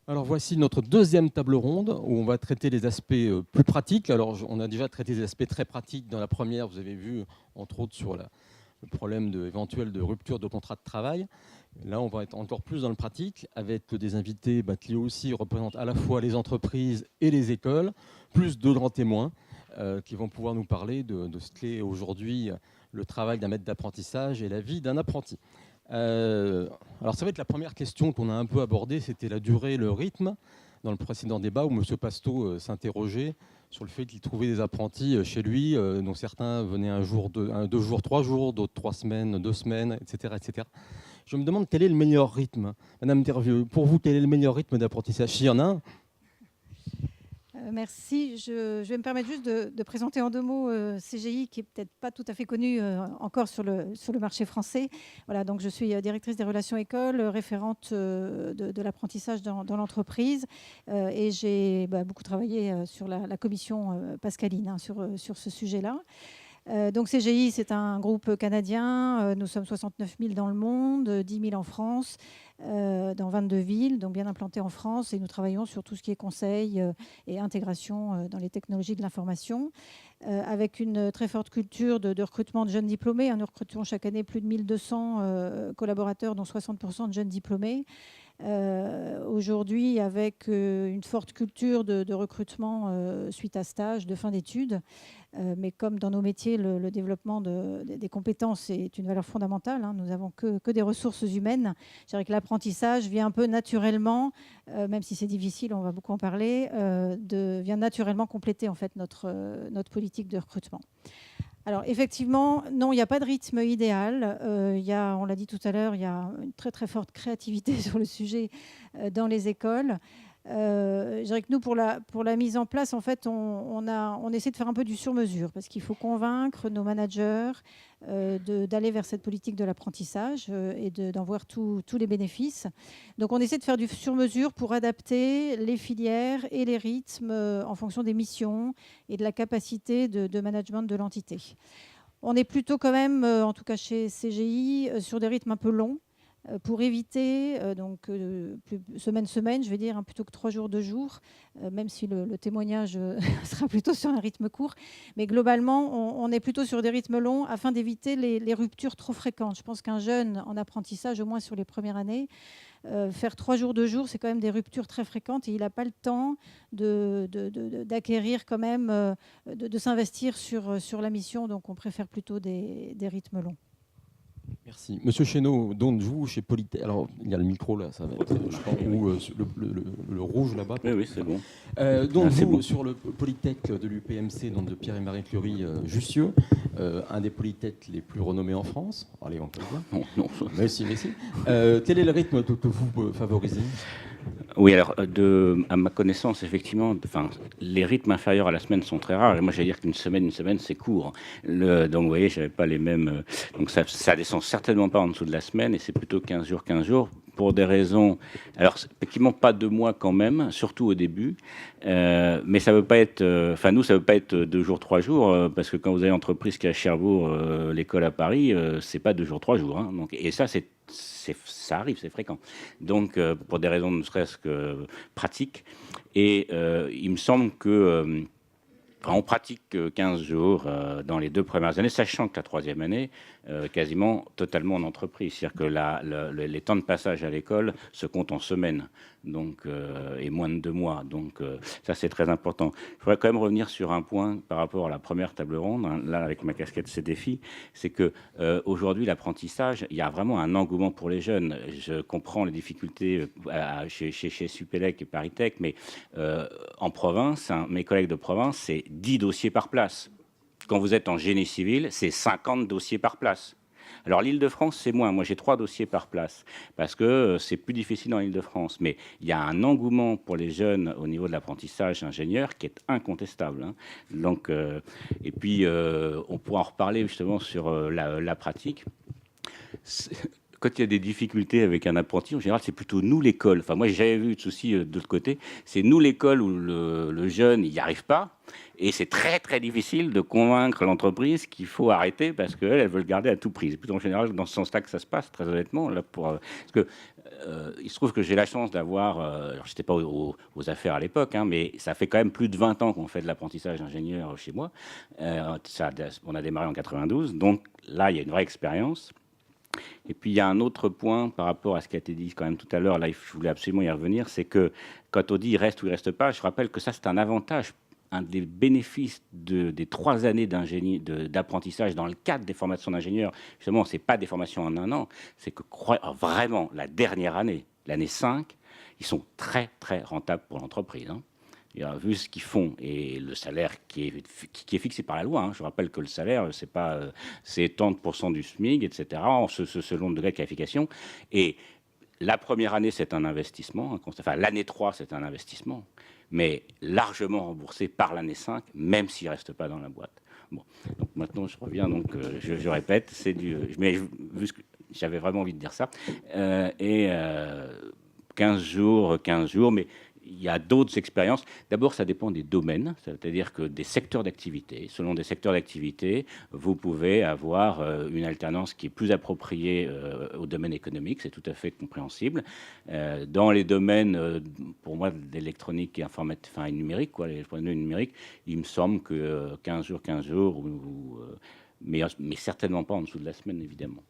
Alors voici notre deuxième table ronde où on va traiter les aspects plus pratiques. Alors on a déjà traité des aspects très pratiques dans la première, vous avez vu entre autres sur le problème éventuel de rupture de contrat de travail. Là on va être encore plus dans le pratique avec des invités qui aussi représentent à la fois les entreprises et les écoles, plus deux grands témoins qui vont pouvoir nous parler de ce qu'est aujourd'hui le travail d'un maître d'apprentissage et la vie d'un apprenti. Alors ça va être la première question qu'on a un peu abordée, c'était la durée, le rythme, dans le précédent débat où M. Pasto s'interrogeait sur le fait qu'il trouvait des apprentis chez lui, dont certains venaient un jour, deux jours, 3 jours, d'autres 3 semaines, 2 semaines, etc., etc. Je me demande quel est le meilleur rythme. Madame Dervieux, pour vous, quel est le meilleur rythme d'apprentissage? S'il y en a un. Merci. Je vais me permettre juste de présenter en 2 mots CGI, qui est peut-être pas tout à fait connu encore sur le marché français. Voilà, donc je suis directrice des relations écoles, référente de l'apprentissage dans l'entreprise, et j'ai beaucoup travaillé sur la commission Pascaline sur ce sujet-là. Donc CGI, c'est un groupe canadien. Nous sommes 69 000 dans le monde, 10 000 en France, dans 22 villes, donc bien implantés en France. Et nous travaillons sur tout ce qui est conseil et intégration dans les technologies de l'information, avec une très forte culture de recrutement de jeunes diplômés. Nous recrutons chaque année plus de 1200 collaborateurs, dont 60% de jeunes diplômés. Aujourd'hui, avec une forte culture de recrutement suite à stage, de fin d'études. Mais comme dans nos métiers, le développement des compétences est une valeur fondamentale. Nous n'avons que des ressources humaines. Je dirais que l'apprentissage vient un peu naturellement, même si c'est difficile, on va beaucoup en parler, vient naturellement compléter en fait notre politique de recrutement. Alors effectivement, non, il n'y a pas de rythme idéal. On l'a dit tout à l'heure, il y a une très très forte créativité sur le sujet dans les écoles. Je dirais que nous, pour la mise en place, en fait, on essaie de faire un peu du sur-mesure parce qu'il faut convaincre nos managers d'aller vers cette politique de l'apprentissage et d'en voir tous les bénéfices. Donc, on essaie de faire du sur-mesure pour adapter les filières et les rythmes en fonction des missions et de la capacité de management de l'entité. On est plutôt quand même, en tout cas chez CGI, sur des rythmes un peu longs, pour éviter, semaine, je vais dire, plutôt que 3 jours, 2 jours, même si le témoignage sera plutôt sur un rythme court. Mais globalement, on est plutôt sur des rythmes longs afin d'éviter les ruptures trop fréquentes. Je pense qu'un jeune en apprentissage, au moins sur les premières années, faire 3 jours, 2 jours, c'est quand même des ruptures très fréquentes et il n'a pas le temps d'acquérir quand même, de s'investir sur la mission. Donc, on préfère plutôt des rythmes longs. Merci. Monsieur Chéneau, donc vous, chez Polytech, alors il y a le micro là, ça va être, je pense, ou le rouge là-bas. Oui, c'est bon. Donc vous, sur le Polytech de l'UPMC, donc de Pierre et Marie Curie Jussieu, un des Polytech les plus renommés en France. Allez, on peut le dire. Non. Mais si. Quel est le rythme que vous favorisez? Oui, alors, à ma connaissance, effectivement, les rythmes inférieurs à la semaine sont très rares. Et moi, j'allais dire qu'une semaine, c'est court. Donc, vous voyez, je n'avais pas les mêmes. Donc, ça descend certainement pas en dessous de la semaine, et c'est plutôt 15 jours, pour des raisons. Alors, effectivement, pas 2 mois quand même, surtout au début. Mais ça veut pas être. Nous, ça veut pas être 2 jours, 3 jours, parce que quand vous avez l'entreprise qui est à Cherbourg, l'école à Paris, c'est pas 2 jours, 3 jours. Hein. Donc, et ça, ça arrive, c'est fréquent. Donc, pour des raisons ne serait-ce que pratiques. Et il me semble que on pratique 15 jours dans les 2 premières années, sachant que la 3e année, quasiment totalement en entreprise. C'est-à-dire que les temps de passage à l'école se comptent en semaines, donc, et moins de 2 mois. Donc, ça, c'est très important. Il faudrait quand même revenir sur un point par rapport à la première table ronde, hein, là, avec ma casquette CDFI, c'est que aujourd'hui, l'apprentissage, il y a vraiment un engouement pour les jeunes. Je comprends les difficultés chez Supélec et Paritech, mais en province, mes collègues de province, c'est 10 dossiers par place. Quand vous êtes en génie civil, c'est 50 dossiers par place. Alors l'Île-de-France, c'est moins. Moi, j'ai 3 dossiers par place parce que c'est plus difficile dans l'Île-de-France. Mais il y a un engouement pour les jeunes au niveau de l'apprentissage ingénieur qui est incontestable. Hein. Donc, et puis, on pourra en reparler justement sur la pratique. Quand il y a des difficultés avec un apprenti, en général, c'est plutôt nous l'école. Moi, j'ai jamais vu de souci de l'autre côté. C'est nous l'école où le jeune, il n'y arrive pas. Et c'est très, très difficile de convaincre l'entreprise qu'il faut arrêter parce qu'elle, elle veut le garder à tout prix. C'est plutôt en général dans ce sens-là que ça se passe, très honnêtement. Là, parce que il se trouve que j'ai la chance d'avoir... alors, je n'étais pas aux affaires à l'époque, hein, mais ça fait quand même plus de 20 ans qu'on fait de l'apprentissage d'ingénieur chez moi. On a démarré en 92, donc là, il y a une vraie expérience. Et puis, il y a un autre point par rapport à ce qui a été dit quand même tout à l'heure, là, je voulais absolument y revenir, c'est que quand on dit il reste ou il reste pas, je rappelle que ça, c'est un avantage. Un des bénéfices des 3 années d'apprentissage dans le cadre des formations d'ingénieurs, justement, ce n'est pas des formations en 1 an, c'est que vraiment, la dernière année, l'année 5, ils sont très, très rentables pour l'entreprise. Hein. Vu ce qu'ils font et le salaire qui est fixé par la loi, hein. Je rappelle que le salaire, c'est 30% du SMIC, etc., selon le degré de qualification. Et la première année, c'est un investissement. Enfin, l'année 3, c'est un investissement, mais largement remboursé par l'année 5, même s'il ne reste pas dans la boîte. Bon, donc maintenant, je reviens, donc je répète, c'est mais vu que j'avais vraiment envie de dire ça, 15 jours, mais il y a d'autres expériences. D'abord, ça dépend des domaines, c'est-à-dire que des secteurs d'activité. Selon des secteurs d'activité, vous pouvez avoir une alternance qui est plus appropriée au domaine économique, c'est tout à fait compréhensible. Dans les domaines, pour moi, d'électronique et informatique, enfin numérique, quoi, les points de vue numériques, il me semble que 15 jours, mais certainement pas en dessous de la semaine, évidemment.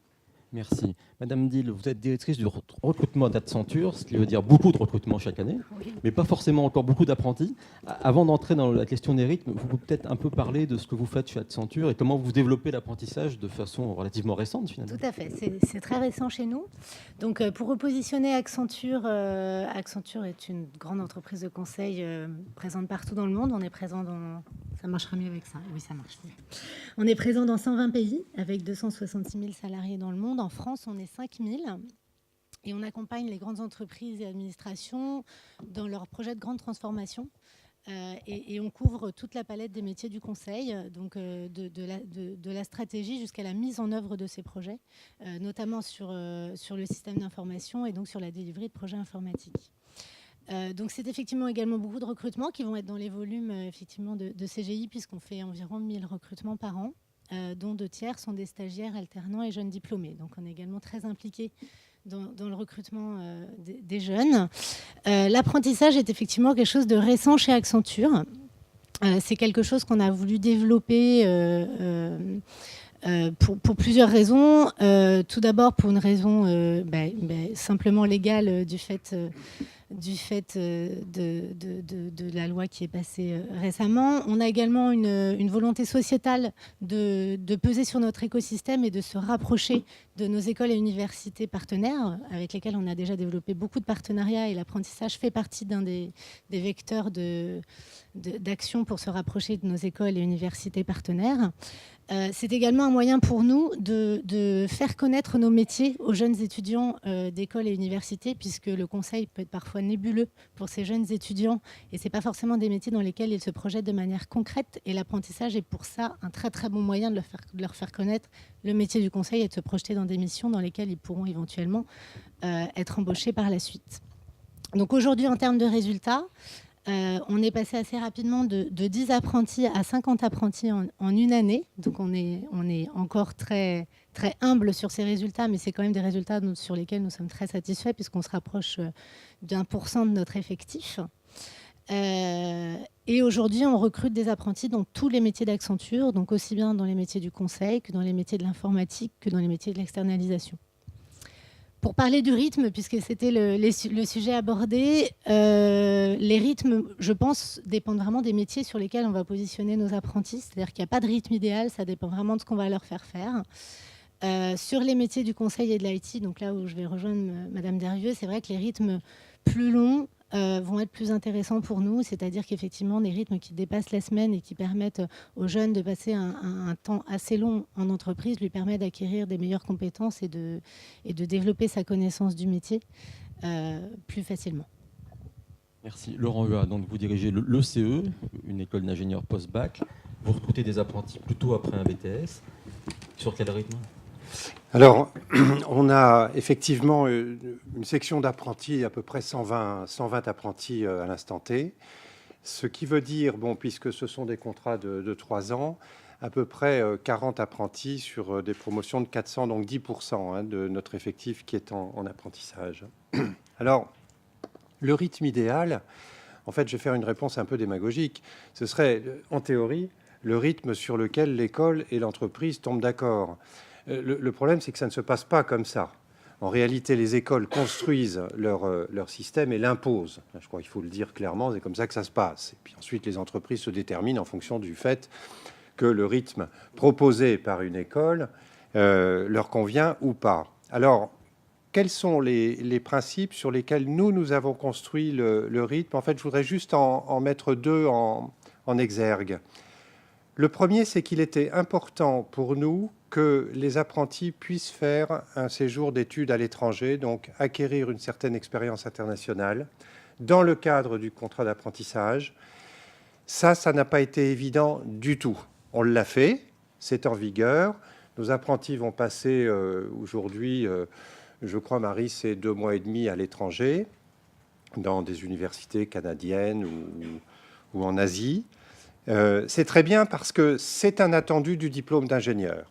Merci. Madame Dill, vous êtes directrice du recrutement d'Accenture, ce qui veut dire beaucoup de recrutement chaque année, oui, mais pas forcément encore beaucoup d'apprentis. Avant d'entrer dans la question des rythmes, vous pouvez peut-être un peu parler de ce que vous faites chez Accenture et comment vous développez l'apprentissage de façon relativement récente, finalement. Tout à fait, c'est très récent chez nous. Donc, pour repositionner Accenture, Accenture est une grande entreprise de conseil présente partout dans le monde. On est présent dans... Ça marchera mieux avec ça. Oui, ça marche mieux. On est présent dans 120 pays avec 266 000 salariés dans le monde. En France, on est 5 000 et on accompagne les grandes entreprises et administrations dans leurs projets de grande transformation. Et on couvre toute la palette des métiers du conseil, donc de la stratégie jusqu'à la mise en œuvre de ces projets, notamment sur le système d'information et donc sur la délivrerie de projets informatiques. Donc c'est effectivement également beaucoup de recrutements qui vont être dans les volumes effectivement de CGI, puisqu'on fait environ 1000 recrutements par an, dont 2 tiers sont des stagiaires, alternants et jeunes diplômés. Donc on est également très impliqués dans le recrutement des jeunes. L'apprentissage est effectivement quelque chose de récent chez Accenture. C'est quelque chose qu'on a voulu développer pour plusieurs raisons. Tout d'abord pour une raison simplement légale du fait de la loi qui est passée récemment. On a également une volonté sociétale de peser sur notre écosystème et de se rapprocher de nos écoles et universités partenaires, avec lesquelles on a déjà développé beaucoup de partenariats, et l'apprentissage fait partie d'un des vecteurs d'action pour se rapprocher de nos écoles et universités partenaires. C'est également un moyen pour nous de faire connaître nos métiers aux jeunes étudiants d'écoles et universités, puisque le conseil peut être parfois nébuleux pour ces jeunes étudiants et ce n'est pas forcément des métiers dans lesquels ils se projettent de manière concrète. Et l'apprentissage est pour ça un très très bon moyen de leur faire connaître le métier du conseil et de se projeter dans des missions dans lesquelles ils pourront éventuellement être embauchés par la suite. Donc aujourd'hui, en termes de résultats, on est passé assez rapidement de 10 apprentis à 50 apprentis en une année. Donc on est encore très, très humble sur ces résultats, mais c'est quand même des résultats sur lesquels nous sommes très satisfaits, puisqu'on se rapproche d'1% de notre effectif. Et aujourd'hui, on recrute des apprentis dans tous les métiers d'Accenture, donc aussi bien dans les métiers du conseil que dans les métiers de l'informatique, que dans les métiers de l'externalisation. Pour parler du rythme, puisque c'était le sujet abordé, les rythmes, je pense, dépendent vraiment des métiers sur lesquels on va positionner nos apprentis. C'est-à-dire qu'il n'y a pas de rythme idéal, ça dépend vraiment de ce qu'on va leur faire faire. Sur les métiers du conseil et de l'IT, donc là où je vais rejoindre Madame Dervieux, c'est vrai que les rythmes plus longs vont être plus intéressants pour nous, c'est-à-dire qu'effectivement, des rythmes qui dépassent la semaine et qui permettent aux jeunes de passer un temps assez long en entreprise lui permettent d'acquérir des meilleures compétences et de développer sa connaissance du métier plus facilement. Merci. Laurent Huat, donc vous dirigez l'ECE, une école d'ingénieurs post-bac. Vous recrutez des apprentis plutôt après un BTS. Sur quel rythme ? Alors, on a effectivement une section d'apprentis, à peu près 120 apprentis à l'instant T. Ce qui veut dire, bon, puisque ce sont des contrats de 3 ans, à peu près 40 apprentis sur des promotions de 400, donc 10% hein, de notre effectif qui est en apprentissage. Alors, le rythme idéal, en fait, je vais faire une réponse un peu démagogique. Ce serait, en théorie, le rythme sur lequel l'école et l'entreprise tombent d'accord. Le problème, c'est que ça ne se passe pas comme ça. En réalité, les écoles construisent leur système et l'imposent. Je crois qu'il faut le dire clairement, c'est comme ça que ça se passe. Et puis ensuite, les entreprises se déterminent en fonction du fait que le rythme proposé par une école leur convient ou pas. Alors, quels sont les principes sur lesquels nous avons construit le rythme? En fait, je voudrais juste en mettre deux en exergue. Le premier, c'est qu'il était important pour nous que les apprentis puissent faire un séjour d'études à l'étranger, donc acquérir une certaine expérience internationale dans le cadre du contrat d'apprentissage. Ça n'a pas été évident du tout. On l'a fait, c'est en vigueur. Nos apprentis vont passer aujourd'hui, je crois, Marie, c'est 2 mois et demi à l'étranger, dans des universités canadiennes ou en Asie. C'est très bien parce que c'est un attendu du diplôme d'ingénieur.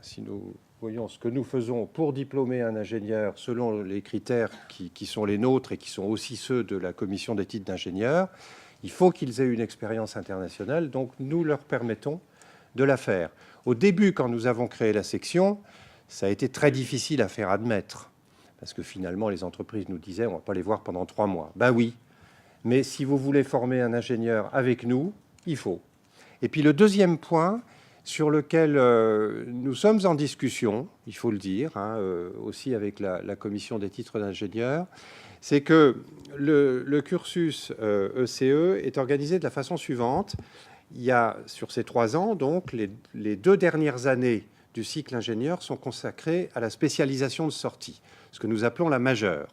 Si nous voyons ce que nous faisons pour diplômer un ingénieur selon les critères qui sont les nôtres et qui sont aussi ceux de la commission des titres d'ingénieur, il faut qu'ils aient une expérience internationale, donc nous leur permettons de la faire. Au début, quand nous avons créé la section, ça a été très difficile à faire admettre, parce que finalement, les entreprises nous disaient, on ne va pas les voir pendant 3 mois. Ben oui, mais si vous voulez former un ingénieur avec nous, il faut. Et puis le deuxième point sur lequel nous sommes en discussion, il faut le dire, hein, aussi avec la commission des titres d'ingénieur, c'est que le cursus ECE est organisé de la façon suivante. Il y a, sur ces 3 ans, donc, les 2 dernières années du cycle ingénieur sont consacrées à la spécialisation de sortie, ce que nous appelons la majeure.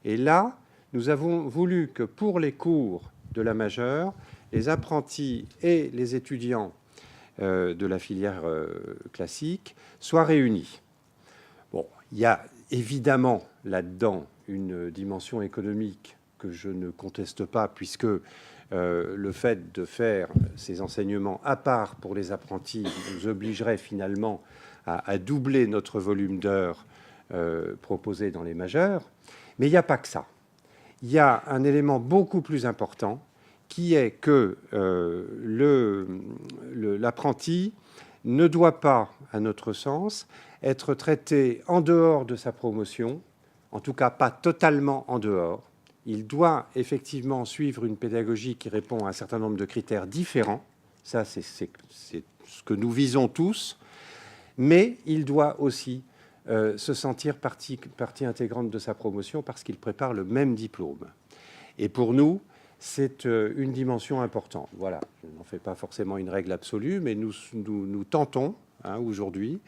Et là, nous avons voulu que pour les cours de la majeure, les apprentis et les étudiants de la filière classique soient réunis. Bon, il y a évidemment là-dedans une dimension économique que je ne conteste pas, puisque le fait de faire ces enseignements à part pour les apprentis nous obligerait finalement à doubler notre volume d'heures proposé dans les majeurs. Mais il n'y a pas que ça. Il y a un élément beaucoup plus important qui est que l'apprenti ne doit pas, à notre sens, être traité en dehors de sa promotion, en tout cas pas totalement en dehors. Il doit effectivement suivre une pédagogie qui répond à un certain nombre de critères différents. Ça, c'est ce que nous visons tous. Mais il doit aussi se sentir partie intégrante de sa promotion parce qu'il prépare le même diplôme. Et pour nous, c'est une dimension importante. Voilà, je n'en fais pas forcément une règle absolue, mais nous tentons aujourd'hui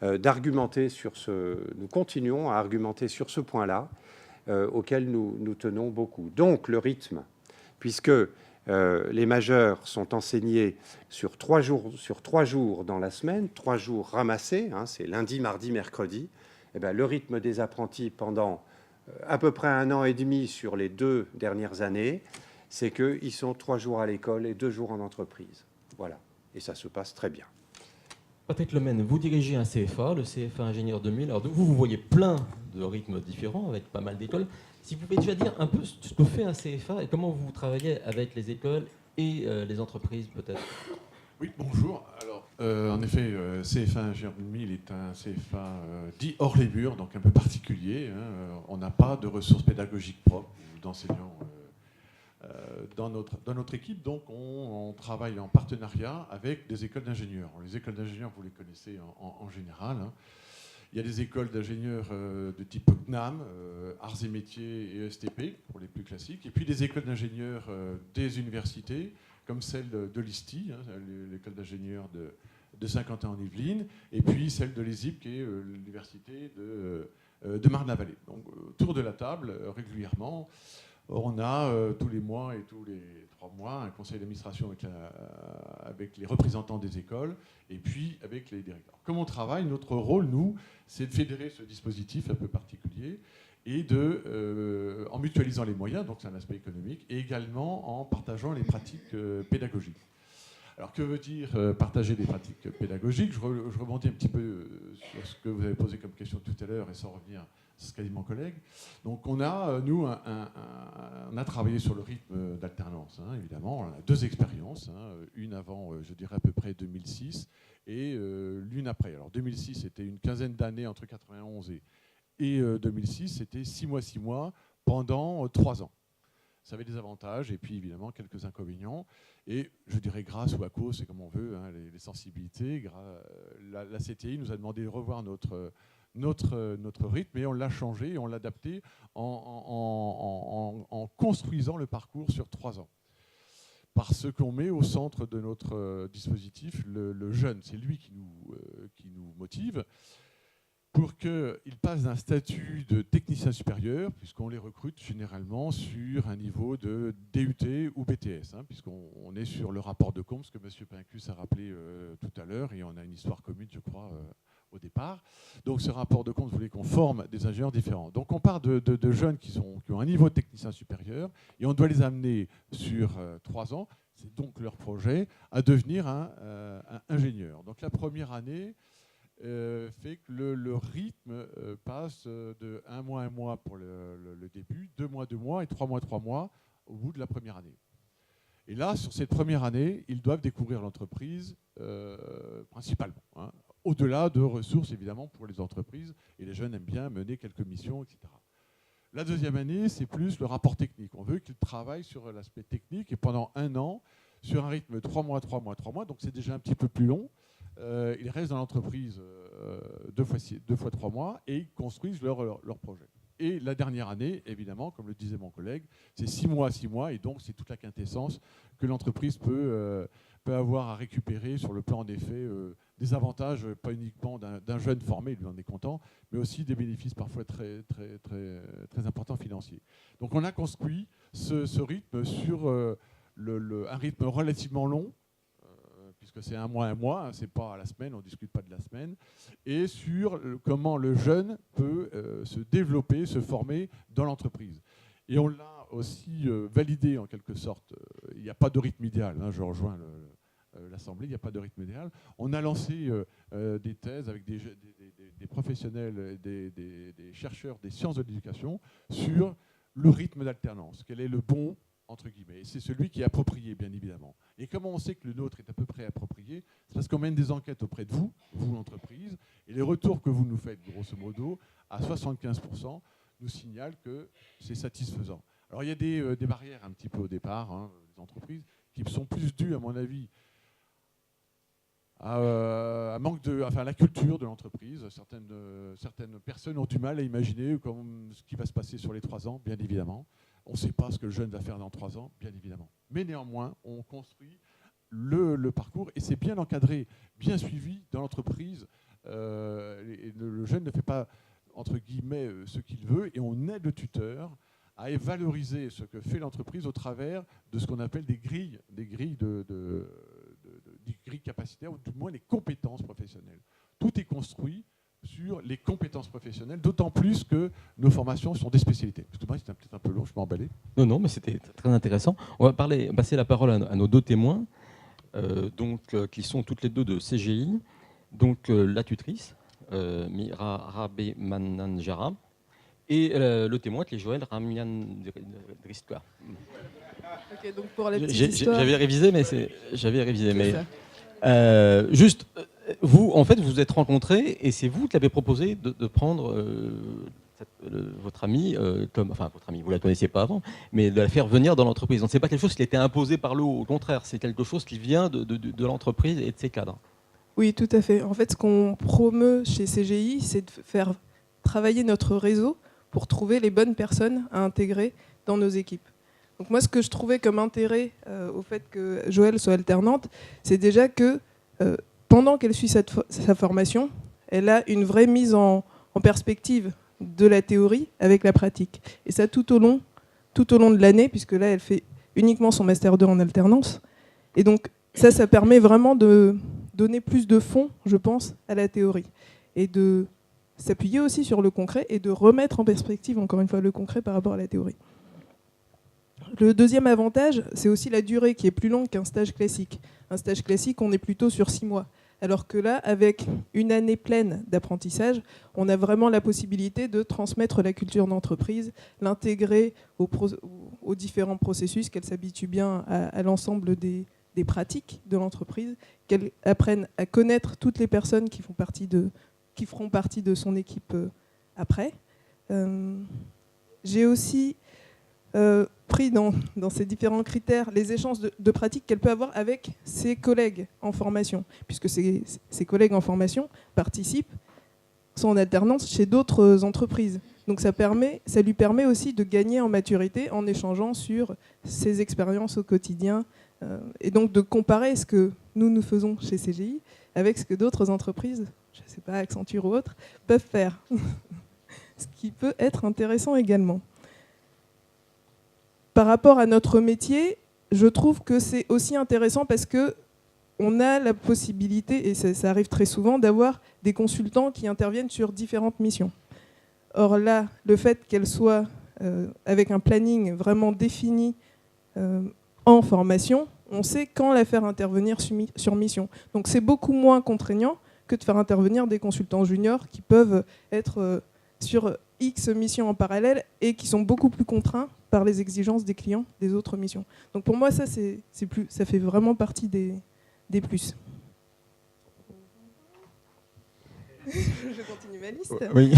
d'argumenter sur nous continuons à argumenter sur ce point-là, auquel nous tenons beaucoup. Donc le rythme, puisque les majeurs sont enseignés sur 3 jours dans la semaine, 3 jours ramassés, c'est lundi, mardi, mercredi, et bien, le rythme des apprentis pendant à peu près 1 an et demi sur les 2 dernières années, c'est qu'ils sont 3 jours à l'école et 2 jours en entreprise. Voilà, et ça se passe très bien. Patrick Lemaine, vous dirigez un CFA, le CFA Ingénieur 2000. Alors vous voyez plein de rythmes différents avec pas mal d'écoles. Si vous pouvez déjà dire un peu ce que fait un CFA et comment vous travaillez avec les écoles et les entreprises peut-être. Oui, bonjour. Alors, en effet, CFA Ingénieur 2000 est un CFA dit hors les murs, donc un peu particulier. On n'a pas de ressources pédagogiques propres ou d'enseignants dans notre équipe, donc on travaille en partenariat avec des écoles d'ingénieurs. Les écoles d'ingénieurs, vous les connaissez en général. Il y a des écoles d'ingénieurs de type CNAM, Arts et Métiers et ESTP, pour les plus classiques, et puis des écoles d'ingénieurs des universités, comme celle de l'ISTI, l'école d'ingénieurs de Saint-Quentin en Yvelines, et puis celle de l'ESIP, qui est l'université de Marne-la-Vallée. Donc, autour de la table, régulièrement, on a tous les mois et tous les 3 mois, un conseil d'administration avec les représentants des écoles et puis avec les directeurs. Comme on travaille, notre rôle, nous, c'est de fédérer ce dispositif un peu particulier et en mutualisant les moyens, donc c'est un aspect économique, et également en partageant les pratiques pédagogiques. Alors que veut dire partager des pratiques pédagogiques? Je rebondis un petit peu sur ce que vous avez posé comme question tout à l'heure et sans revenir sur ce qu'a dit mon collègue. Donc on a, nous, on a travaillé sur le rythme d'alternance, hein, évidemment. On a 2 expériences, hein, une avant, je dirais à peu près 2006, et l'une après. Alors 2006, c'était une quinzaine d'années entre 91 et 2006, c'était 6 mois pendant 3 ans. Ça avait des avantages et puis évidemment quelques inconvénients. Et je dirais grâce ou à cause, c'est comme on veut, hein, les sensibilités. La CTI nous a demandé de revoir notre rythme et on l'a changé et on l'a adapté en construisant le parcours sur 3 ans. Parce qu'on met au centre de notre dispositif le jeune. C'est lui qui nous motive. Pour qu'ils passent d'un statut de technicien supérieur, puisqu'on les recrute généralement sur un niveau de DUT ou BTS, hein, puisqu'on est sur le rapport de Combes, ce que M. Pincus a rappelé tout à l'heure, et on a une histoire commune, je crois, au départ. Donc ce rapport de Combes voulait qu'on forme des ingénieurs différents. Donc on part de jeunes qui ont un niveau de technicien supérieur, et on doit les amener sur 3 ans, c'est donc leur projet, à devenir un ingénieur. Donc la première année fait que le rythme passe de 1 mois pour le début, 2 mois et 3 mois au bout de la première année. Et là, sur cette première année, ils doivent découvrir l'entreprise principalement, hein, au-delà de ressources évidemment pour les entreprises, et les jeunes aiment bien mener quelques missions, etc. La deuxième année, c'est plus le rapport technique. On veut qu'ils travaillent sur l'aspect technique et pendant 1 an, sur un rythme 3 mois, donc c'est déjà un petit peu plus long. Ils restent dans l'entreprise 2 fois 3 mois et ils construisent leur projet. Et la dernière année, évidemment, comme le disait mon collègue, c'est 6 mois, et donc c'est toute la quintessence que l'entreprise peut avoir à récupérer sur le plan, en effet, des avantages, pas uniquement d'un jeune formé, lui en est content, mais aussi des bénéfices parfois très, très, très, très importants financiers. Donc on a construit ce rythme sur un rythme relativement long, puisque c'est 1 mois, hein, c'est pas à la semaine, on ne discute pas de la semaine, et sur comment le jeune peut se développer, se former dans l'entreprise. Et on l'a aussi validé en quelque sorte. Il n'y a pas de rythme idéal, hein, je rejoins l'Assemblée, il n'y a pas de rythme idéal. On a lancé des thèses avec des professionnels, des chercheurs des sciences de l'éducation sur le rythme d'alternance. Quel est le bon entre guillemets. C'est celui qui est approprié, bien évidemment. Et comment on sait que le nôtre est à peu près approprié? C'est parce qu'on mène des enquêtes auprès de vous l'entreprise, et les retours que vous nous faites, grosso modo, à 75%, nous signalent que c'est satisfaisant. Alors il y a des barrières un petit peu au départ, hein, des entreprises, qui sont plus dues, à mon avis, à la culture de l'entreprise. Certaines personnes ont du mal à imaginer ce qui va se passer sur les 3 ans, bien évidemment. On ne sait pas ce que le jeune va faire dans 3 ans, bien évidemment. Mais néanmoins, on construit le parcours et c'est bien encadré, bien suivi dans l'entreprise. Le jeune ne fait pas, entre guillemets, ce qu'il veut et on aide le tuteur à valoriser ce que fait l'entreprise au travers de ce qu'on appelle des grilles capacitaires, ou du moins les compétences professionnelles. Tout est construit sur les compétences professionnelles, d'autant plus que nos formations sont des spécialités. Excusez-moi, c'était peut-être un peu long, je peux m'emballer. Non, mais c'était très intéressant. On va passer la parole à nos 2 témoins, qui sont toutes les 2 de CGI. Donc la tutrice, Mira Rabemananjara, et le témoin qui est Joël Ramian Driscoa. Ok, donc pour la petite histoire... J'avais révisé, juste... Vous, en fait, vous vous êtes rencontrés et c'est vous qui avez proposé de prendre votre amie, votre amie, vous ne la connaissiez pas avant, mais de la faire venir dans l'entreprise. Donc, ce n'est pas quelque chose qui a été imposé par le haut, au contraire, c'est quelque chose qui vient de l'entreprise et de ses cadres. Oui, tout à fait. En fait, ce qu'on promeut chez CGI, c'est de faire travailler notre réseau pour trouver les bonnes personnes à intégrer dans nos équipes. Donc moi, ce que je trouvais comme intérêt au fait que Joëlle soit alternante, c'est déjà que... pendant qu'elle suit sa formation, elle a une vraie mise en perspective de la théorie avec la pratique. Et ça tout au long de l'année, puisque là, elle fait uniquement son Master 2 en alternance. Et donc ça permet vraiment de donner plus de fond, je pense, à la théorie. Et de s'appuyer aussi sur le concret et de remettre en perspective, encore une fois, le concret par rapport à la théorie. Le deuxième avantage, c'est aussi la durée qui est plus longue qu'un stage classique. Un stage classique, on est plutôt sur 6 mois. Alors que là, avec une année pleine d'apprentissage, on a vraiment la possibilité de transmettre la culture d'entreprise, l'intégrer aux différents processus, qu'elle s'habitue bien à l'ensemble des pratiques de l'entreprise, qu'elle apprenne à connaître toutes les personnes qui feront partie de son équipe après. J'ai aussi pris dans ces différents critères les échanges de pratiques qu'elle peut avoir avec ses collègues en formation, puisque ses collègues en formation sont en alternance chez d'autres entreprises. Donc ça lui permet aussi de gagner en maturité en échangeant sur ses expériences au quotidien et donc de comparer ce que nous faisons chez CGI avec ce que d'autres entreprises, je ne sais pas, Accenture ou autres, peuvent faire. Ce qui peut être intéressant également. Par rapport à notre métier, je trouve que c'est aussi intéressant parce qu'on a la possibilité, et ça arrive très souvent, d'avoir des consultants qui interviennent sur différentes missions. Or là, le fait qu'elle soit avec un planning vraiment défini en formation, on sait quand la faire intervenir sur mission. Donc c'est beaucoup moins contraignant que de faire intervenir des consultants juniors qui peuvent être sur X missions en parallèle et qui sont beaucoup plus contraints par les exigences des clients des autres missions. Donc pour moi, ça fait vraiment partie des plus. Je continue ma liste. Oui.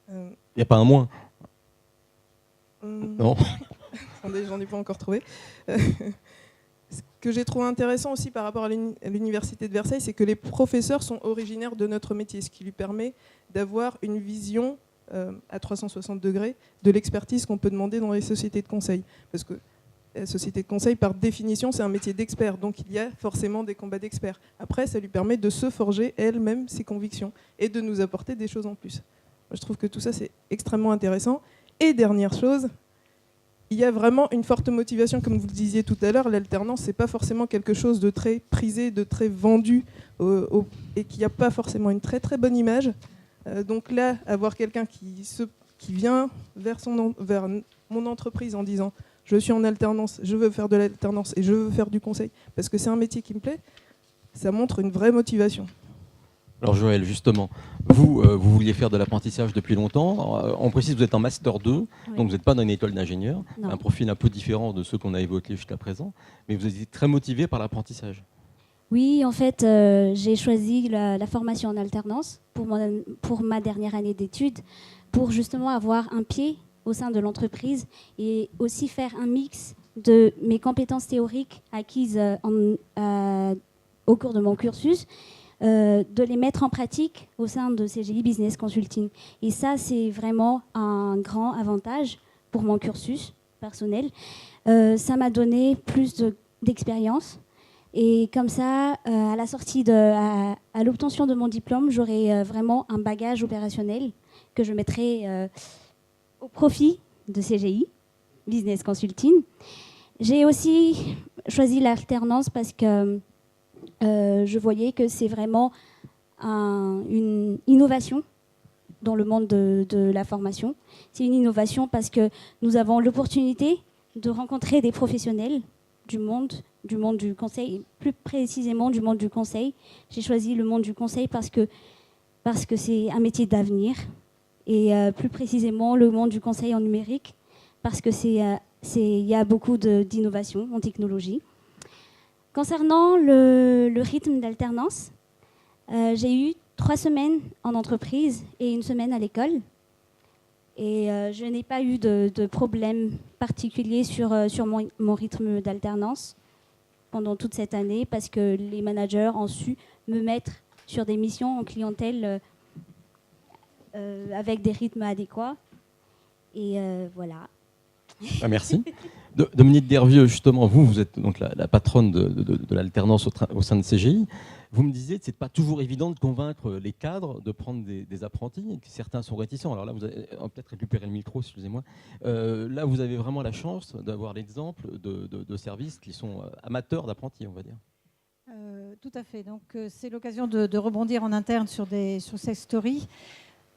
Il n'y a pas un moins. Non. Attendez, j'en ai pas encore trouvé. Ce que j'ai trouvé intéressant aussi par rapport à l'Université de Versailles, c'est que les professeurs sont originaires de notre métier, ce qui lui permet d'avoir une vision à 360 degrés de l'expertise qu'on peut demander dans les sociétés de conseil. Parce que la société de conseil, par définition, c'est un métier d'expert, donc il y a forcément des combats d'experts. Après, ça lui permet de se forger elle-même ses convictions et de nous apporter des choses en plus. Moi, je trouve que tout ça, c'est extrêmement intéressant. Et dernière chose, il y a vraiment une forte motivation, comme vous le disiez tout à l'heure, l'alternance, c'est pas forcément quelque chose de très prisé, de très vendu, et qui n'a pas forcément une très très bonne image. Donc là, avoir quelqu'un qui vient vers mon entreprise en disant « je suis en alternance, je veux faire de l'alternance et je veux faire du conseil parce que c'est un métier qui me plaît », ça montre une vraie motivation. Alors Joël, justement, vous vouliez faire de l'apprentissage depuis longtemps. On précise que vous êtes en Master 2, oui. Donc vous n'êtes pas dans une école d'ingénieur, un profil un peu différent de ceux qu'on a évoqués jusqu'à présent, mais vous êtes très motivé par l'apprentissage. Oui, en fait, j'ai choisi la formation en alternance pour ma dernière année d'études, pour justement avoir un pied au sein de l'entreprise et aussi faire un mix de mes compétences théoriques acquises au cours de mon cursus, de les mettre en pratique au sein de CGI Business Consulting. Et ça, c'est vraiment un grand avantage pour mon cursus personnel. Ça m'a donné plus d'expérience. Et comme ça, à la sortie, à l'obtention de mon diplôme, j'aurai vraiment un bagage opérationnel que je mettrai au profit de CGI, Business Consulting. J'ai aussi choisi l'alternance parce que je voyais que c'est vraiment une innovation dans le monde de la formation. C'est une innovation parce que nous avons l'opportunité de rencontrer des professionnels du monde du conseil, plus précisément du monde du conseil. J'ai choisi le monde du conseil parce que c'est un métier d'avenir et plus précisément le monde du conseil en numérique parce que il y a beaucoup d'innovation en technologie. Concernant le rythme d'alternance, j'ai eu 3 semaines en entreprise et 1 semaine à l'école. Et je n'ai pas eu de problème particulier sur mon rythme d'alternance pendant toute cette année parce que les managers ont su me mettre sur des missions en clientèle avec des rythmes adéquats. Et voilà. Ah, merci. Dominique Dervieux, justement, vous êtes donc la patronne de l'alternance au sein de CGI. Vous me disiez que ce n'est pas toujours évident de convaincre les cadres de prendre des apprentis, et que certains sont réticents. Alors là, vous allez peut-être récupérer le micro, excusez-moi. Là, vous avez vraiment la chance d'avoir l'exemple de services qui sont amateurs d'apprentis, on va dire. Tout à fait. Donc, c'est l'occasion de rebondir en interne sur ces stories.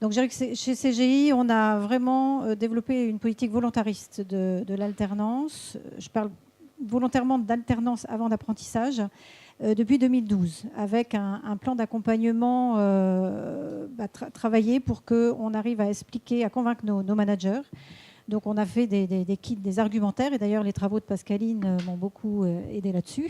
Donc, je dirais que chez CGI, on a vraiment développé une politique volontariste de l'alternance. Je parle volontairement d'alternance avant d'apprentissage depuis 2012, avec un plan d'accompagnement travaillé pour qu'on arrive à expliquer, à convaincre nos managers. Donc, on a fait des kits, des argumentaires, et d'ailleurs, les travaux de Pascaline m'ont beaucoup aidé là-dessus.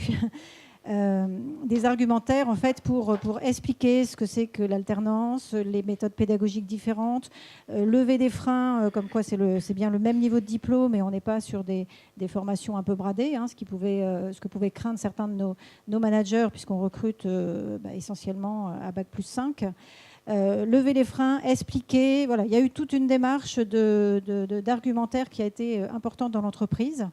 Des argumentaires en fait pour expliquer ce que c'est que l'alternance, les méthodes pédagogiques différentes, lever des freins, comme quoi c'est bien le même niveau de diplôme, mais on n'est pas sur des formations un peu bradées, ce que pouvaient craindre certains de nos managers, puisqu'on recrute essentiellement à Bac+5. Lever les freins, expliquer. Voilà, il y a eu toute une démarche d'argumentaire qui a été importante dans l'entreprise.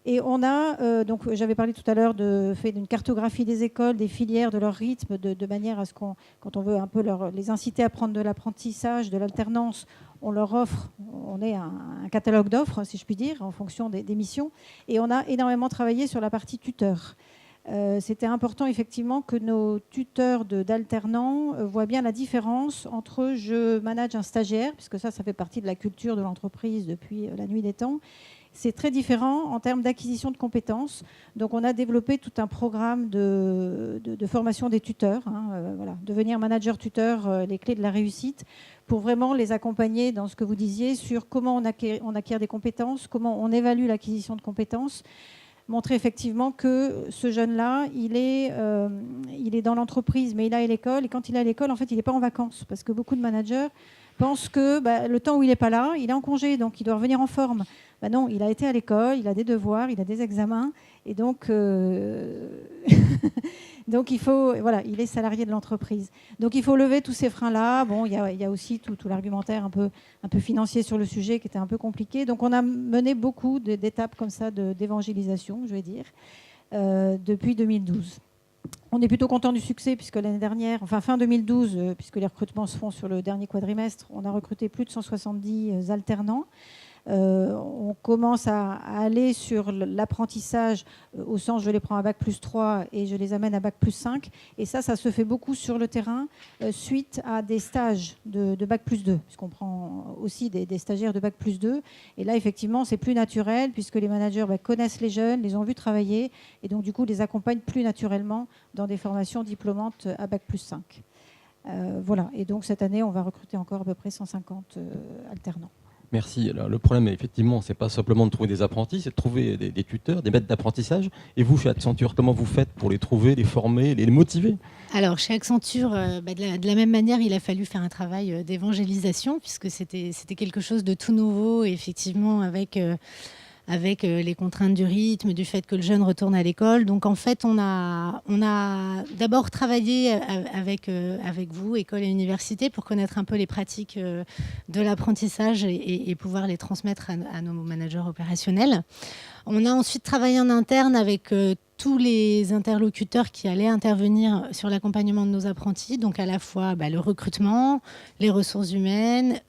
Et on a, donc j'avais parlé tout à l'heure d'une cartographie des écoles, des filières, de leur rythme, de manière à ce quand on veut un peu les inciter à prendre de l'apprentissage, de l'alternance, on leur offre, on est un catalogue d'offres, si je puis dire, en fonction des missions. Et on a énormément travaillé sur la partie tuteur. C'était important effectivement que nos tuteurs d'alternants voient bien la différence entre je manage un stagiaire, puisque ça fait partie de la culture de l'entreprise depuis la nuit des temps. C'est très différent en termes d'acquisition de compétences. Donc, on a développé tout un programme de formation des tuteurs. Voilà, devenir manager-tuteur, les clés de la réussite, pour vraiment les accompagner dans ce que vous disiez sur comment on acquiert des compétences, comment on évalue l'acquisition de compétences. Montrer effectivement que ce jeune-là, il est dans l'entreprise, mais il est à l'école. Et quand il est à l'école, en fait, il n'est pas en vacances. Parce que beaucoup de managers pensent que le temps où il n'est pas là, il est en congé, donc il doit revenir en forme. Non, il a été à l'école, il a des devoirs, il a des examens. Et donc, donc il est salarié de l'entreprise. Donc, il faut lever tous ces freins-là. Bon, il y a aussi tout l'argumentaire un peu financier sur le sujet qui était un peu compliqué. Donc, on a mené beaucoup d'étapes comme ça d'évangélisation, je vais dire, depuis 2012. On est plutôt content du succès puisque l'année dernière, fin 2012, puisque les recrutements se font sur le dernier quadrimestre, on a recruté plus de 170 alternants. On commence à aller sur l'apprentissage au sens je les prends à Bac+3 et je les amène à Bac+5. Et ça se fait beaucoup sur le terrain suite à des stages de Bac+2, puisqu'on prend aussi des stagiaires de Bac+2. Et là, effectivement, c'est plus naturel puisque les managers connaissent les jeunes, les ont vus travailler et donc du coup les accompagnent plus naturellement dans des formations diplômantes à Bac+5. Voilà. Et donc cette année, on va recruter encore à peu près 150 alternants. Merci. Alors, le problème, effectivement, ce n'est pas simplement de trouver des apprentis, c'est de trouver des tuteurs, des maîtres d'apprentissage. Et vous, chez Accenture, comment vous faites pour les trouver, les former, les motiver ? Alors, chez Accenture, de la même manière, il a fallu faire un travail d'évangélisation, puisque c'était quelque chose de tout nouveau, et effectivement, avec les contraintes du rythme, du fait que le jeune retourne à l'école. Donc en fait, on a d'abord travaillé avec vous, école et université, pour connaître un peu les pratiques de l'apprentissage et pouvoir les transmettre à nos managers opérationnels. On a ensuite travaillé en interne avec tous les interlocuteurs qui allaient intervenir sur l'accompagnement de nos apprentis, donc à la fois le recrutement, les ressources humaines,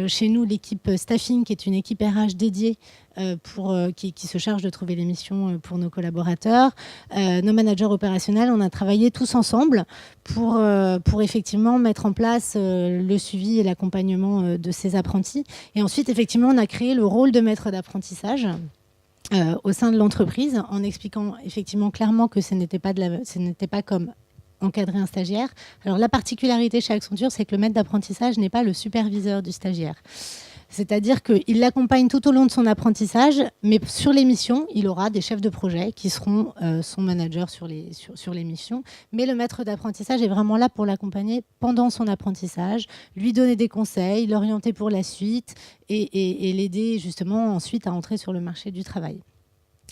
chez nous l'équipe staffing qui est une équipe RH dédiée qui se charge de trouver les missions pour nos collaborateurs, nos managers opérationnels. On a travaillé tous ensemble pour effectivement mettre en place le suivi et l'accompagnement de ces apprentis. Et ensuite, effectivement, on a créé le rôle de maître d'apprentissage au sein de l'entreprise, en expliquant effectivement clairement que ce n'était pas comme encadrer un stagiaire. Alors la particularité chez Accenture, c'est que le maître d'apprentissage n'est pas le superviseur du stagiaire. C'est-à-dire qu'il l'accompagne tout au long de son apprentissage, mais sur les missions, il aura des chefs de projet qui seront son manager sur les missions. Mais le maître d'apprentissage est vraiment là pour l'accompagner pendant son apprentissage, lui donner des conseils, l'orienter pour la suite et l'aider justement ensuite à entrer sur le marché du travail.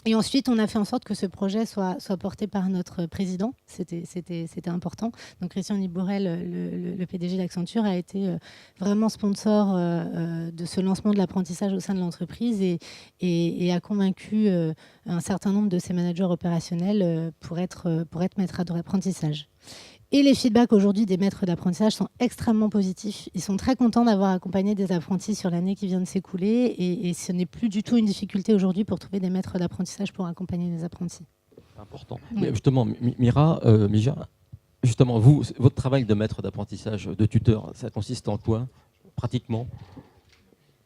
Et ensuite, on a fait en sorte que ce projet soit porté par notre président. C'était important. Donc, Christian Nibourel, le PDG d'Accenture, a été vraiment sponsor de ce lancement de l'apprentissage au sein de l'entreprise et a convaincu un certain nombre de ses managers opérationnels pour être maître d'apprentissage. Et les feedbacks aujourd'hui des maîtres d'apprentissage sont extrêmement positifs. Ils sont très contents d'avoir accompagné des apprentis sur l'année qui vient de s'écouler et ce n'est plus du tout une difficulté aujourd'hui pour trouver des maîtres d'apprentissage pour accompagner les apprentis. Important. Oui. Mais justement, Mija, justement, vous, votre travail de maître d'apprentissage, de tuteur, ça consiste en quoi, pratiquement ?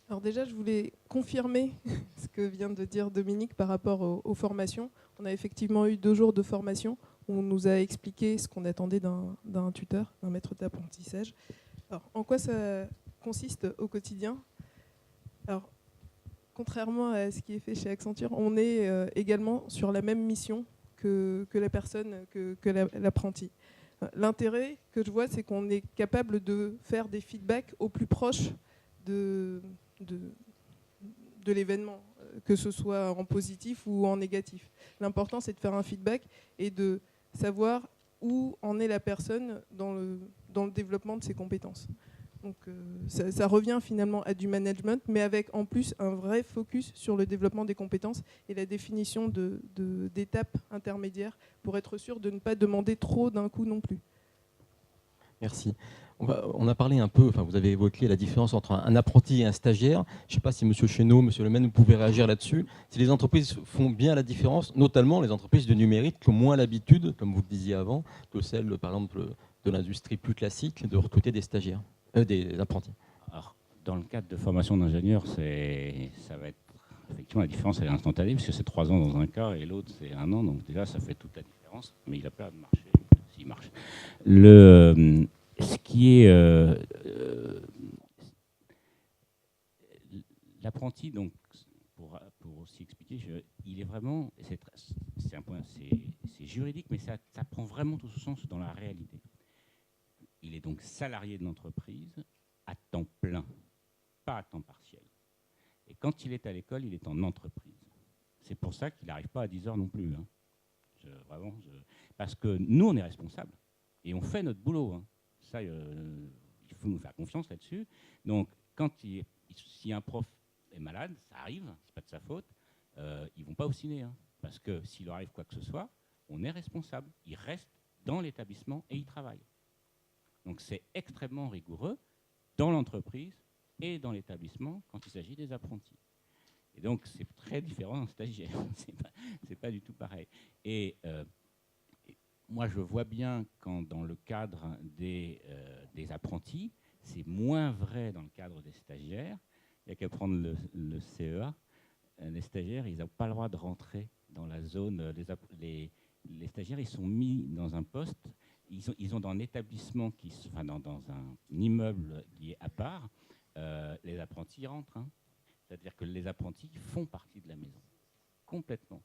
Alors déjà, je voulais confirmer ce que vient de dire Dominique par rapport aux formations. On a effectivement eu 2 jours de formation où on nous a expliqué ce qu'on attendait d'un tuteur, d'un maître d'apprentissage. Alors, en quoi ça consiste au quotidien ? Alors, contrairement à ce qui est fait chez Accenture, on est également sur la même mission que la personne, que l'apprenti. L'intérêt que je vois, c'est qu'on est capable de faire des feedbacks au plus proche de l'événement, que ce soit en positif ou en négatif. L'important, c'est de faire un feedback et de savoir où en est la personne dans le développement de ses compétences. Donc ça revient finalement à du management, mais avec en plus un vrai focus sur le développement des compétences et la définition d'étapes intermédiaires pour être sûr de ne pas demander trop d'un coup non plus. Merci. On a parlé un peu, enfin, vous avez évoqué la différence entre un apprenti et un stagiaire. Je ne sais pas si M. Chénaud, M. Lemaine, vous pouvez réagir là-dessus. Si les entreprises font bien la différence, notamment les entreprises de numérique qui ont moins l'habitude, comme vous le disiez avant, que celles, par exemple, de l'industrie plus classique, de recruter des stagiaires, des apprentis. Alors, dans le cadre de formation d'ingénieur, ça va être effectivement la différence, elle est instantanée, parce que c'est 3 ans dans un cas et l'autre c'est 1 an, donc déjà ça fait toute la différence, mais il a pas de marcher s'il marche. Ce qui est l'apprenti, donc pour aussi expliquer, il est vraiment, c'est un point, c'est juridique, mais ça prend vraiment tout son sens dans la réalité. Il est donc salarié de l'entreprise à temps plein, pas à temps partiel. Et quand il est à l'école, il est en entreprise. C'est pour ça qu'il n'arrive pas à 10 heures non plus. Hein. Parce que nous, on est responsables et on fait notre boulot. Hein. Ça, il faut nous faire confiance là-dessus. Donc, si un prof est malade, ça arrive, c'est pas de sa faute, ils vont pas au ciné. Hein. Parce que s'il leur arrive quoi que ce soit, on est responsable. Ils restent dans l'établissement et ils travaillent. Donc c'est extrêmement rigoureux dans l'entreprise et dans l'établissement quand il s'agit des apprentis. Et donc c'est très différent d'un stagiaire, c'est pas du tout pareil. Et moi je vois bien quand dans le cadre des apprentis, c'est moins vrai dans le cadre des stagiaires. Il n'y a qu'à prendre le CEA. Les stagiaires, ils n'ont pas le droit de rentrer dans la zone. Les stagiaires, ils sont mis dans un poste. Ils ont dans un établissement, dans un immeuble qui est à part, les apprentis rentrent. Hein. C'est-à-dire que les apprentis font partie de la maison, complètement,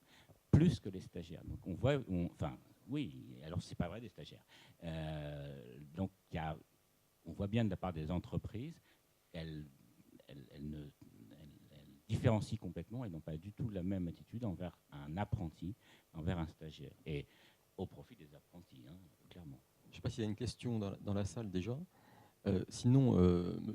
plus que les stagiaires. Donc on voit, oui, alors c'est pas vrai des stagiaires. Donc on voit bien de la part des entreprises, elles différencient complètement, elles n'ont pas du tout la même attitude envers un apprenti, envers un stagiaire. Et au profit des apprentis, hein, clairement. Je ne sais pas s'il y a une question dans la salle déjà. Sinon,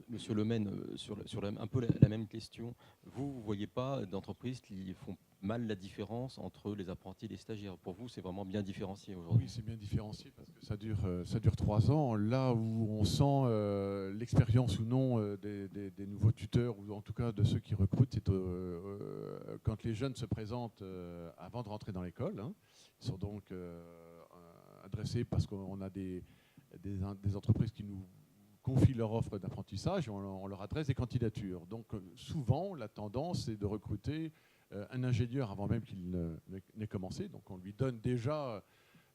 Monsieur Lemaine, sur un peu la même question, vous ne voyez pas d'entreprises qui font mal la différence entre les apprentis et les stagiaires. Pour vous, c'est vraiment bien différencié aujourd'hui. Oui, c'est bien différencié parce que ça dure 3 ans. Là où on sent l'expérience ou non des nouveaux tuteurs, ou en tout cas de ceux qui recrutent, c'est quand les jeunes se présentent avant de rentrer dans l'école. Hein. Ils sont donc adressés parce qu'on a des entreprises qui nous confient leur offre d'apprentissage et on leur adresse des candidatures. Donc souvent, la tendance est de recruter un ingénieur avant même qu'il n'ait commencé. Donc on lui donne déjà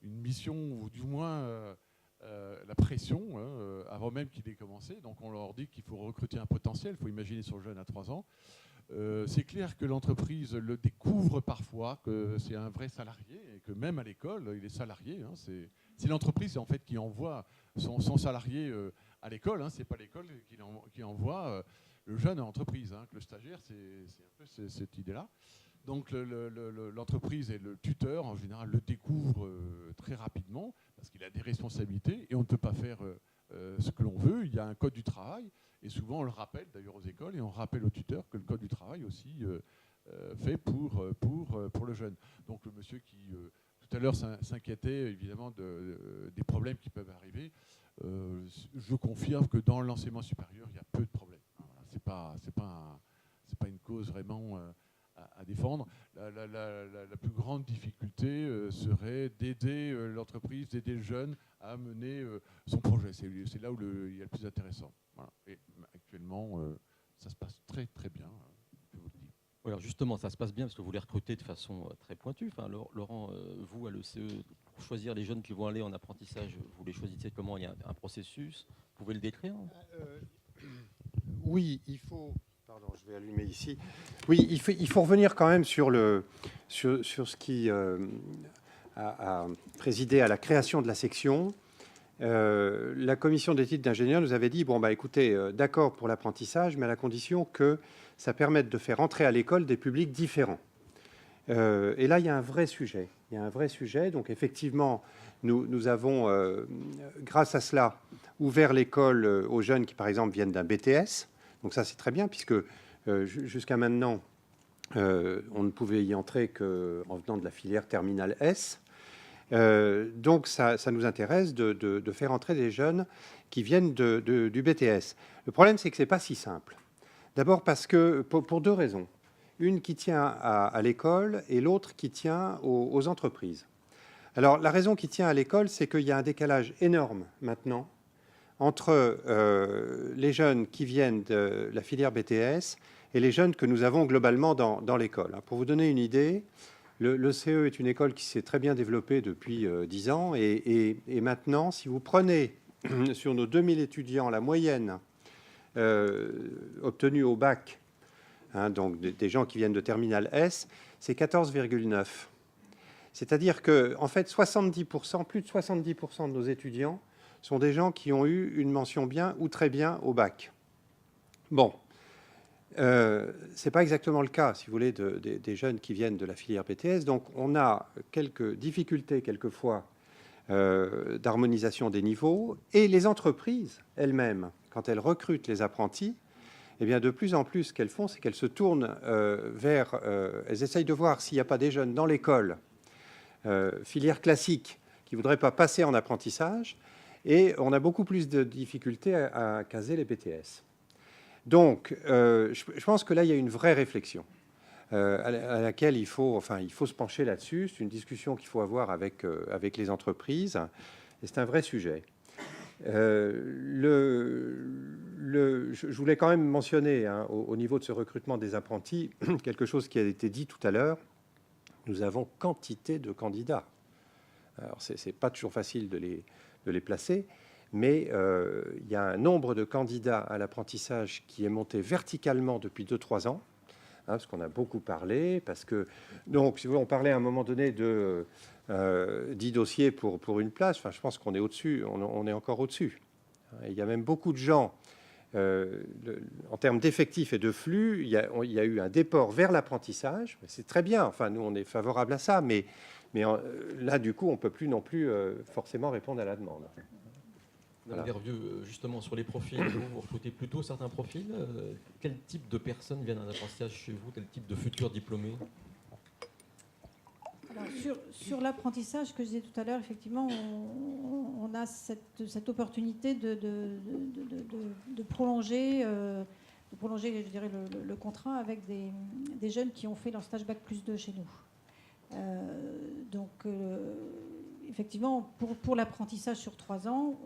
une mission ou du moins la pression avant même qu'il ait commencé. Donc on leur dit qu'il faut recruter un potentiel. Il faut imaginer son jeune à 3 ans. C'est clair que l'entreprise le découvre parfois, que c'est un vrai salarié et que même à l'école, il est salarié. Hein, c'est l'entreprise en fait qui envoie son salarié à l'école, hein, c'est pas l'école qui envoie le jeune à l'entreprise. Hein, que le stagiaire, c'est un peu cette idée-là. Donc l'entreprise et le tuteur, en général, le découvrent très rapidement parce qu'il a des responsabilités et on ne peut pas faire ce que l'on veut. Il y a un code du travail et souvent on le rappelle d'ailleurs aux écoles et on rappelle aux tuteurs que le code du travail aussi fait pour le jeune. Donc le monsieur qui tout à l'heure s'inquiétait évidemment des problèmes qui peuvent arriver, je confirme que dans l'enseignement supérieur, il y a peu de problèmes. Voilà, c'est pas une cause vraiment à défendre. La plus grande difficulté serait d'aider l'entreprise, d'aider le jeune à mener son projet. C'est là où il y a le plus intéressant. Voilà. Et actuellement, ça se passe très très bien, je vous le dis. Alors justement, ça se passe bien parce que vous les recrutez de façon très pointue. Enfin, Laurent, vous, à l'ECE, pour choisir les jeunes qui vont aller en apprentissage, vous les choisissez comment? Il y a un processus, vous pouvez le décrire? Oui, il faut... Pardon, je vais allumer ici. Oui, il faut revenir quand même sur ce qui a présidé à la création de la section. La commission d'éthique d'ingénieurs nous avait dit, bon, bah, écoutez, d'accord pour l'apprentissage, mais à la condition que ça permette de faire entrer à l'école des publics différents. Et là, il y a un vrai sujet. Il y a un vrai sujet. Donc, effectivement, nous avons, grâce à cela, ouvert l'école aux jeunes qui, par exemple, viennent d'un BTS. Donc ça, c'est très bien, puisque jusqu'à maintenant, on ne pouvait y entrer qu'en venant de la filière terminale S. Donc ça nous intéresse de faire entrer des jeunes qui viennent du BTS. Le problème, c'est que ce n'est pas si simple. D'abord parce que, pour deux raisons. Une qui tient à l'école et l'autre qui tient aux entreprises. Alors, la raison qui tient à l'école, c'est qu'il y a un décalage énorme maintenant entre les jeunes qui viennent de la filière BTS et les jeunes que nous avons globalement dans l'école. Pour vous donner une idée, le CE est une école qui s'est très bien développée depuis 10 ans et maintenant, si vous prenez sur nos 2000 étudiants la moyenne obtenue au bac, donc des gens qui viennent de terminale S, c'est 14,9. C'est-à-dire que, en fait, 70%, plus de 70% de nos étudiants sont des gens qui ont eu une mention bien ou très bien au bac. Bon, ce n'est pas exactement le cas, si vous voulez, des jeunes qui viennent de la filière BTS. Donc, on a quelques difficultés, quelquefois, d'harmonisation des niveaux. Et les entreprises elles-mêmes, quand elles recrutent les apprentis, eh bien, de plus en plus, ce qu'elles font, c'est qu'elles se tournent elles essayent de voir s'il n'y a pas des jeunes dans l'école, filière classique, qui ne voudraient pas passer en apprentissage. Et on a beaucoup plus de difficultés à caser les BTS. Donc, je pense que là, il y a une vraie réflexion à laquelle il faut se pencher là-dessus. C'est une discussion qu'il faut avoir avec les entreprises. Et c'est un vrai sujet. Je voulais quand même mentionner, au niveau de ce recrutement des apprentis, quelque chose qui a été dit tout à l'heure. Nous avons quantité de candidats. Alors, ce n'est pas toujours facile de les placer, mais il y a un nombre de candidats à l'apprentissage qui est monté verticalement depuis 2-3 ans, parce qu'on a beaucoup parlé, parce que, donc, si vous voulez, on parlait à un moment donné de 10 dossiers pour une place. Enfin, je pense qu'on est au-dessus, on est encore au-dessus. Il y a même beaucoup de gens, en termes d'effectifs et de flux, il y a eu un déport vers l'apprentissage. C'est très bien, enfin, nous, on est favorable à ça, mais là, du coup, on ne peut plus non plus forcément répondre à la demande. Voilà. Justement, sur les profils, vous recrutez plutôt certains profils. Quel type de personnes viennent en apprentissage chez vous? Quel type de futurs diplômés? Alors, sur l'apprentissage que je disais tout à l'heure, effectivement, on a cette opportunité de prolonger, je dirais, le contrat avec des jeunes qui ont fait leur stage Bac+2 chez nous. Effectivement, pour l'apprentissage sur 3 ans,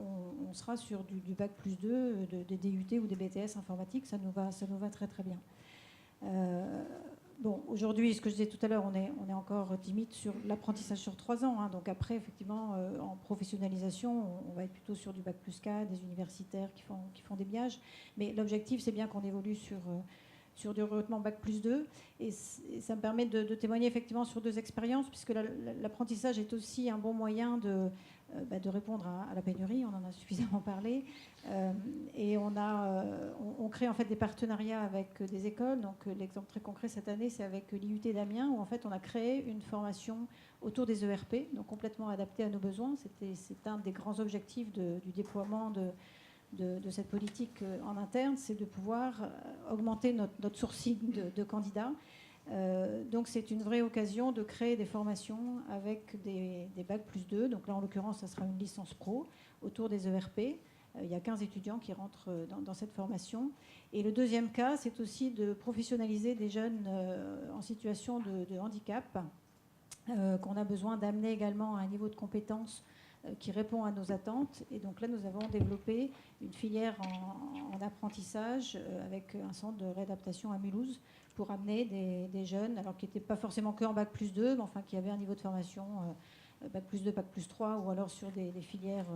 on sera sur du Bac+2, des DUT ou des BTS informatiques. Ça nous va très très bien. Bon, aujourd'hui, ce que je disais tout à l'heure, on est encore timide sur l'apprentissage sur 3 ans. Donc après, effectivement, en professionnalisation, on va être plutôt sur du Bac+4, des universitaires qui font des BIAGE. Mais l'objectif, c'est bien qu'on évolue sur du recrutement Bac+2. Et ça me permet de témoigner effectivement sur 2 expériences, puisque l'apprentissage est aussi un bon moyen de répondre à la pénurie, on en a suffisamment parlé. Et on crée en fait des partenariats avec des écoles. Donc l'exemple très concret cette année, c'est avec l'IUT d'Amiens, où en fait on a créé une formation autour des ERP, donc complètement adaptée à nos besoins. C'est un des grands objectifs du déploiement de cette politique en interne, c'est de pouvoir augmenter notre sourcing de candidats. Donc c'est une vraie occasion de créer des formations avec des bacs +2. Donc là, en l'occurrence, ça sera une licence pro autour des ERP. Il y a 15 étudiants qui rentrent dans cette formation. Et le deuxième cas, c'est aussi de professionnaliser des jeunes en situation de handicap, qu'on a besoin d'amener également à un niveau de compétence qui répond à nos attentes. Et donc là, nous avons développé une filière en apprentissage avec un centre de réadaptation à Mulhouse pour amener des jeunes, alors qui n'étaient pas forcément que en bac +2, mais enfin qui avaient un niveau de formation bac +2, bac +3, ou alors sur des filières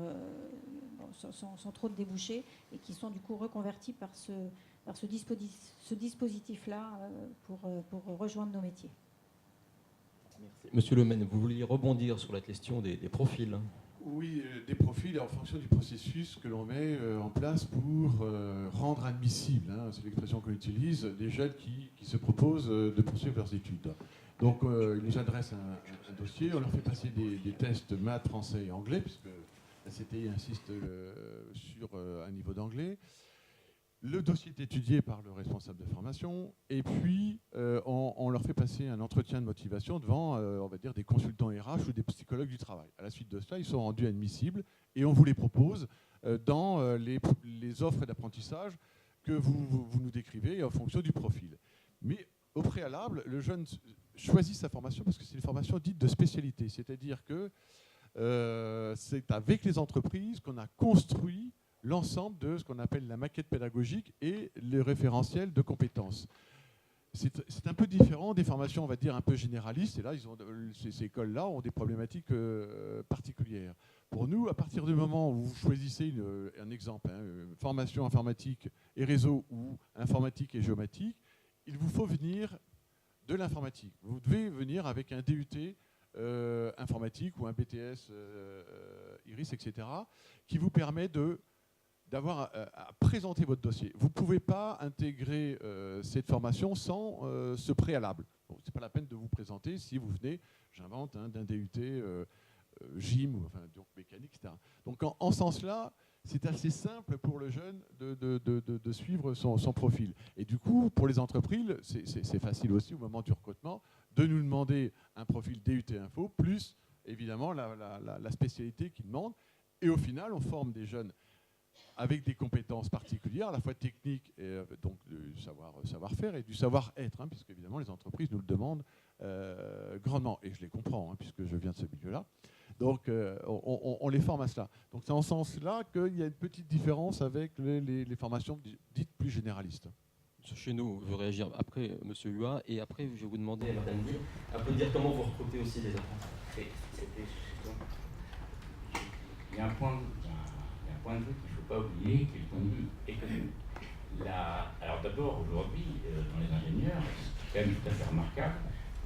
sans trop de débouchés, et qui sont du coup reconvertis par ce dispositif-là pour rejoindre nos métiers. Merci. Monsieur Lemaine, vous vouliez rebondir sur la question des profils. Oui, des profils en fonction du processus que l'on met en place pour rendre admissible, c'est l'expression qu'on utilise, des jeunes qui se proposent de poursuivre leurs études. Donc, ils nous adressent un dossier, on leur fait passer des tests maths, français et anglais, puisque la CTI insiste sur un niveau d'anglais. Le dossier est étudié par le responsable de formation, et puis on leur fait passer un entretien de motivation devant, on va dire, des consultants RH ou des psychologues du travail. À la suite de cela, ils sont rendus admissibles, et on vous les propose dans les offres d'apprentissage que vous nous décrivez en fonction du profil. Mais au préalable, le jeune choisit sa formation parce que c'est une formation dite de spécialité, c'est-à-dire que c'est avec les entreprises qu'on a construit l'ensemble de ce qu'on appelle la maquette pédagogique et le référentiel de compétences. C'est un peu différent des formations, on va dire, un peu généralistes. Et là, ces écoles-là ont des problématiques particulières. Pour nous, à partir du moment où vous choisissez un exemple, formation informatique et réseau ou informatique et géomatique, il vous faut venir de l'informatique. Vous devez venir avec un DUT informatique ou un BTS IRIS, etc., qui vous permet d'avoir à présenter votre dossier. Vous ne pouvez pas intégrer cette formation sans ce préalable. Bon, ce n'est pas la peine de vous présenter si vous venez, j'invente, d'un DUT gym, ou, enfin, donc mécanique, etc. Donc en ce sens-là, c'est assez simple pour le jeune de suivre son profil. Et du coup, pour les entreprises, c'est facile aussi au moment du recrutement de nous demander un profil DUT Info, plus évidemment la spécialité qu'ils demandent. Et au final, on forme des jeunes avec des compétences particulières, à la fois techniques et donc du savoir-faire et du savoir-être, puisque évidemment les entreprises nous le demandent grandement. Et je les comprends, puisque je viens de ce milieu-là. Donc on les forme à cela. Donc c'est en ce sens-là qu'il y a une petite différence avec les formations dites plus généralistes. Monsieur Chéneau veut réagir après Monsieur Hua, et après je vais vous demander à Madame Dieu, après dire comment vous recrutez aussi les apprentis. Il y a un point de vue qu'il ne faut pas oublier, qui est le point de vue économique. Alors d'abord, aujourd'hui, dans les ingénieurs, c'est quand même tout à fait remarquable,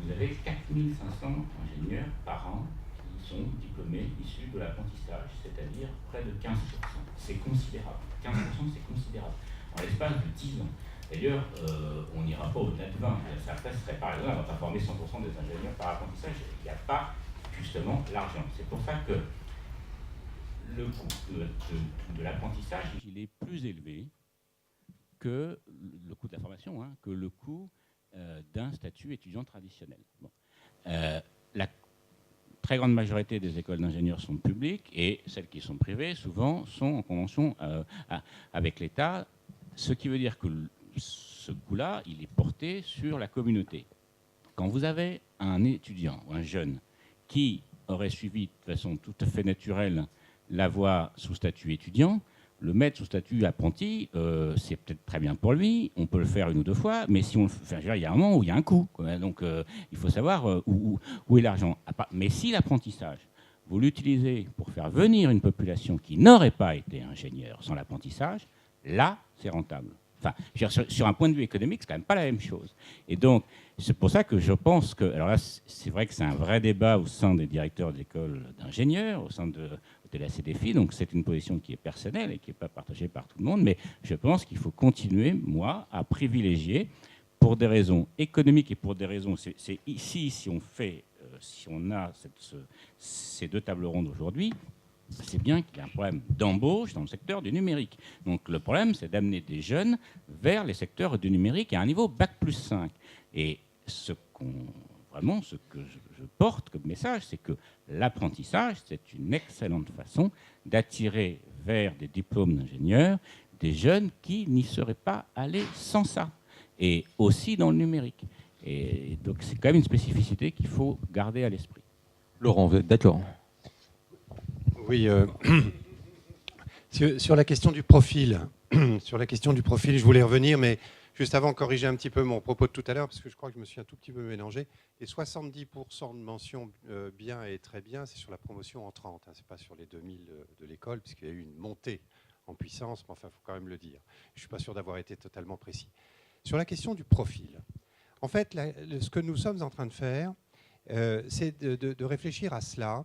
vous avez 4500 ingénieurs par an qui sont diplômés issus de l'apprentissage, c'est-à-dire près de 15%. C'est considérable. 15%, c'est considérable. En l'espace de 10 ans. D'ailleurs, on n'ira pas au-delà de 20. Ça serait par exemple, on va former 100% des ingénieurs par apprentissage. Il n'y a pas justement l'argent. C'est pour ça que le coût de l'apprentissage, il est plus élevé que le coût de la formation, que le coût d'un statut étudiant traditionnel. Bon. La très grande majorité des écoles d'ingénieurs sont publiques, et celles qui sont privées, souvent, sont en convention avec l'État, ce qui veut dire que ce coût-là, il est porté sur la communauté. Quand vous avez un étudiant ou un jeune qui aurait suivi de façon tout à fait naturelle la voie sous statut étudiant, le mettre sous statut apprenti, c'est peut-être très bien pour lui, on peut le faire une ou deux fois, mais si on le fait, il y a un moment où il y a un coût. Donc il faut savoir où est l'argent. Mais si l'apprentissage, vous l'utilisez pour faire venir une population qui n'aurait pas été ingénieure sans l'apprentissage, là, c'est rentable. Enfin, je veux dire, sur un point de vue économique, c'est quand même pas la même chose. Et donc, c'est pour ça que je pense que... Alors là, c'est vrai que c'est un vrai débat au sein des directeurs d'écoles d'ingénieurs, au sein de la CDFI, donc c'est une position qui est personnelle et qui n'est pas partagée par tout le monde, mais je pense qu'il faut continuer, moi, à privilégier, pour des raisons économiques et pour des raisons... C'est ici, si on a ces deux tables rondes aujourd'hui, c'est bien qu'il y a un problème d'embauche dans le secteur du numérique. Donc le problème, c'est d'amener des jeunes vers les secteurs du numérique à un niveau Bac+5. Et ce que je porte comme message, c'est que l'apprentissage, c'est une excellente façon d'attirer vers des diplômes d'ingénieurs des jeunes qui n'y seraient pas allés sans ça. Et aussi dans le numérique. Et donc c'est quand même une spécificité qu'il faut garder à l'esprit. Laurent, vous êtes d'accord? Oui, sur la question du profil, je voulais revenir, mais juste avant, corriger un petit peu mon propos de tout à l'heure, parce que je crois que je me suis un tout petit peu mélangé. Les 70% de mentions bien et très bien, c'est sur la promotion en 30, hein, ce n'est pas sur les 2000 de l'école, puisqu'il y a eu une montée en puissance, mais enfin, il faut quand même le dire. Je ne suis pas sûr d'avoir été totalement précis. Sur la question du profil, en fait, ce que nous sommes en train de faire, c'est de réfléchir à cela.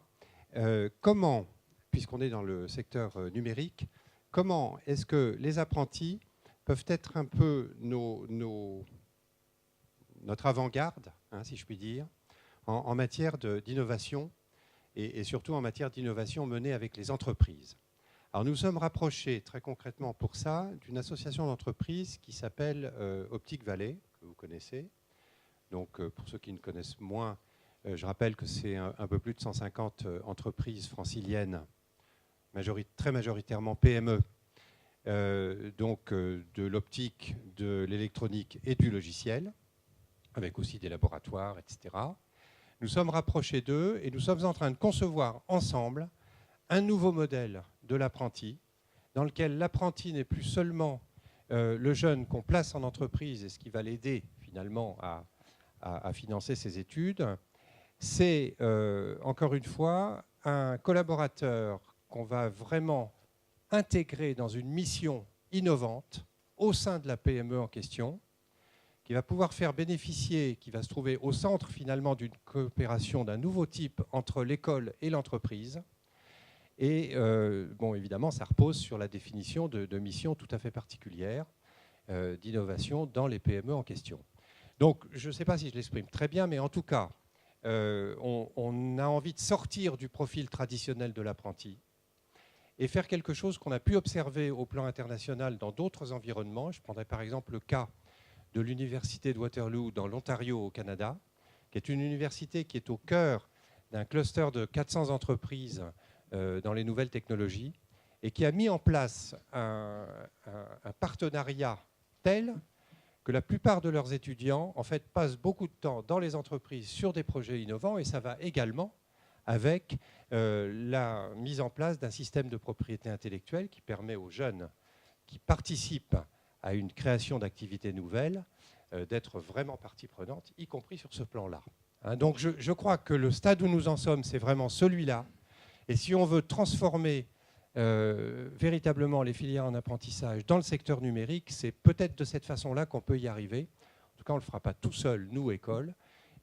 Comment, puisqu'on est dans le secteur numérique, comment est-ce que les apprentis peuvent être un peu notre avant-garde, hein, si je puis dire, en matière d'innovation et surtout en matière d'innovation menée avec les entreprises. Alors nous sommes rapprochés très concrètement pour ça d'une association d'entreprises qui s'appelle Optic Valley, que vous connaissez. Donc pour ceux qui ne connaissent moins, je rappelle que c'est un peu plus de 150 entreprises franciliennes, très majoritairement PME, donc de l'optique, de l'électronique et du logiciel, avec aussi des laboratoires, etc. Nous sommes rapprochés d'eux et nous sommes en train de concevoir ensemble un nouveau modèle de l'apprenti, dans lequel l'apprenti n'est plus seulement le jeune qu'on place en entreprise et ce qui va l'aider finalement à financer ses études. C'est, encore une fois, un collaborateur qu'on va vraiment intégrer dans une mission innovante au sein de la PME en question, qui va pouvoir faire bénéficier, qui va se trouver au centre finalement d'une coopération d'un nouveau type entre l'école et l'entreprise. Et bon, évidemment, ça repose sur la définition de missions tout à fait particulières d'innovation dans les PME en question. Donc, je ne sais pas si je l'exprime très bien, mais en tout cas, on a envie de sortir du profil traditionnel de l'apprenti et faire quelque chose qu'on a pu observer au plan international dans d'autres environnements. Je prendrai par exemple le cas de l'université de Waterloo dans l'Ontario au Canada, qui est une université qui est au cœur d'un cluster de 400 entreprises dans les nouvelles technologies et qui a mis en place un partenariat tel que la plupart de leurs étudiants en fait, passent beaucoup de temps dans les entreprises sur des projets innovants, et ça va également avec la mise en place d'un système de propriété intellectuelle qui permet aux jeunes qui participent à une création d'activités nouvelles d'être vraiment partie prenante, y compris sur ce plan-là. Hein, donc je crois que le stade où nous en sommes, c'est vraiment celui-là. Et si on veut transformer véritablement les filières en apprentissage dans le secteur numérique, c'est peut-être de cette façon-là qu'on peut y arriver. En tout cas, on ne le fera pas tout seul, nous, école.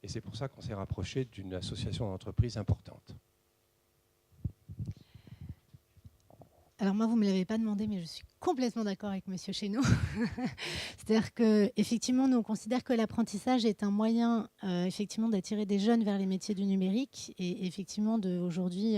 Et c'est pour ça qu'on s'est rapproché d'une association d'entreprises importante. Alors moi, vous ne me l'avez pas demandé, mais je suis complètement d'accord avec Monsieur Chesneau. C'est-à-dire qu'effectivement, nous, on considère que l'apprentissage est un moyen effectivement d'attirer des jeunes vers les métiers du numérique et effectivement d'aujourd'hui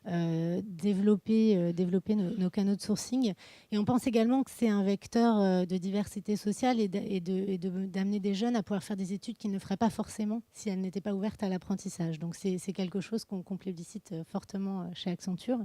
développer nos canaux de sourcing. Et on pense également que c'est un vecteur de diversité sociale et d'amener des jeunes à pouvoir faire des études qu'ils ne feraient pas forcément si elles n'étaient pas ouvertes à l'apprentissage. Donc c'est quelque chose qu'on plébiscite fortement chez Accenture.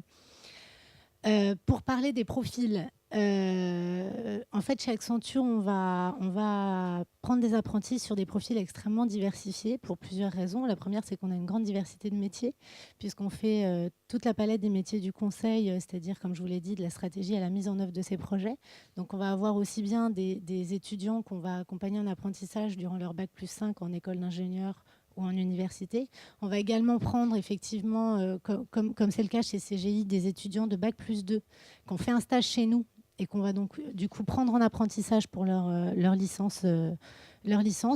Pour parler des profils, en fait, chez Accenture, on va prendre des apprentis sur des profils extrêmement diversifiés pour plusieurs raisons. La première, c'est qu'on a une grande diversité de métiers, puisqu'on fait toute la palette des métiers du conseil, c'est-à-dire, comme je vous l'ai dit, de la stratégie à la mise en œuvre de ces projets. Donc, on va avoir aussi bien des étudiants qu'on va accompagner en apprentissage durant leur Bac+5 en école d'ingénieur ou en université. On va également prendre effectivement, comme c'est le cas chez CGI, des étudiants de Bac+2 qui ont fait un stage chez nous et qu'on va donc du coup prendre en apprentissage pour leur licence,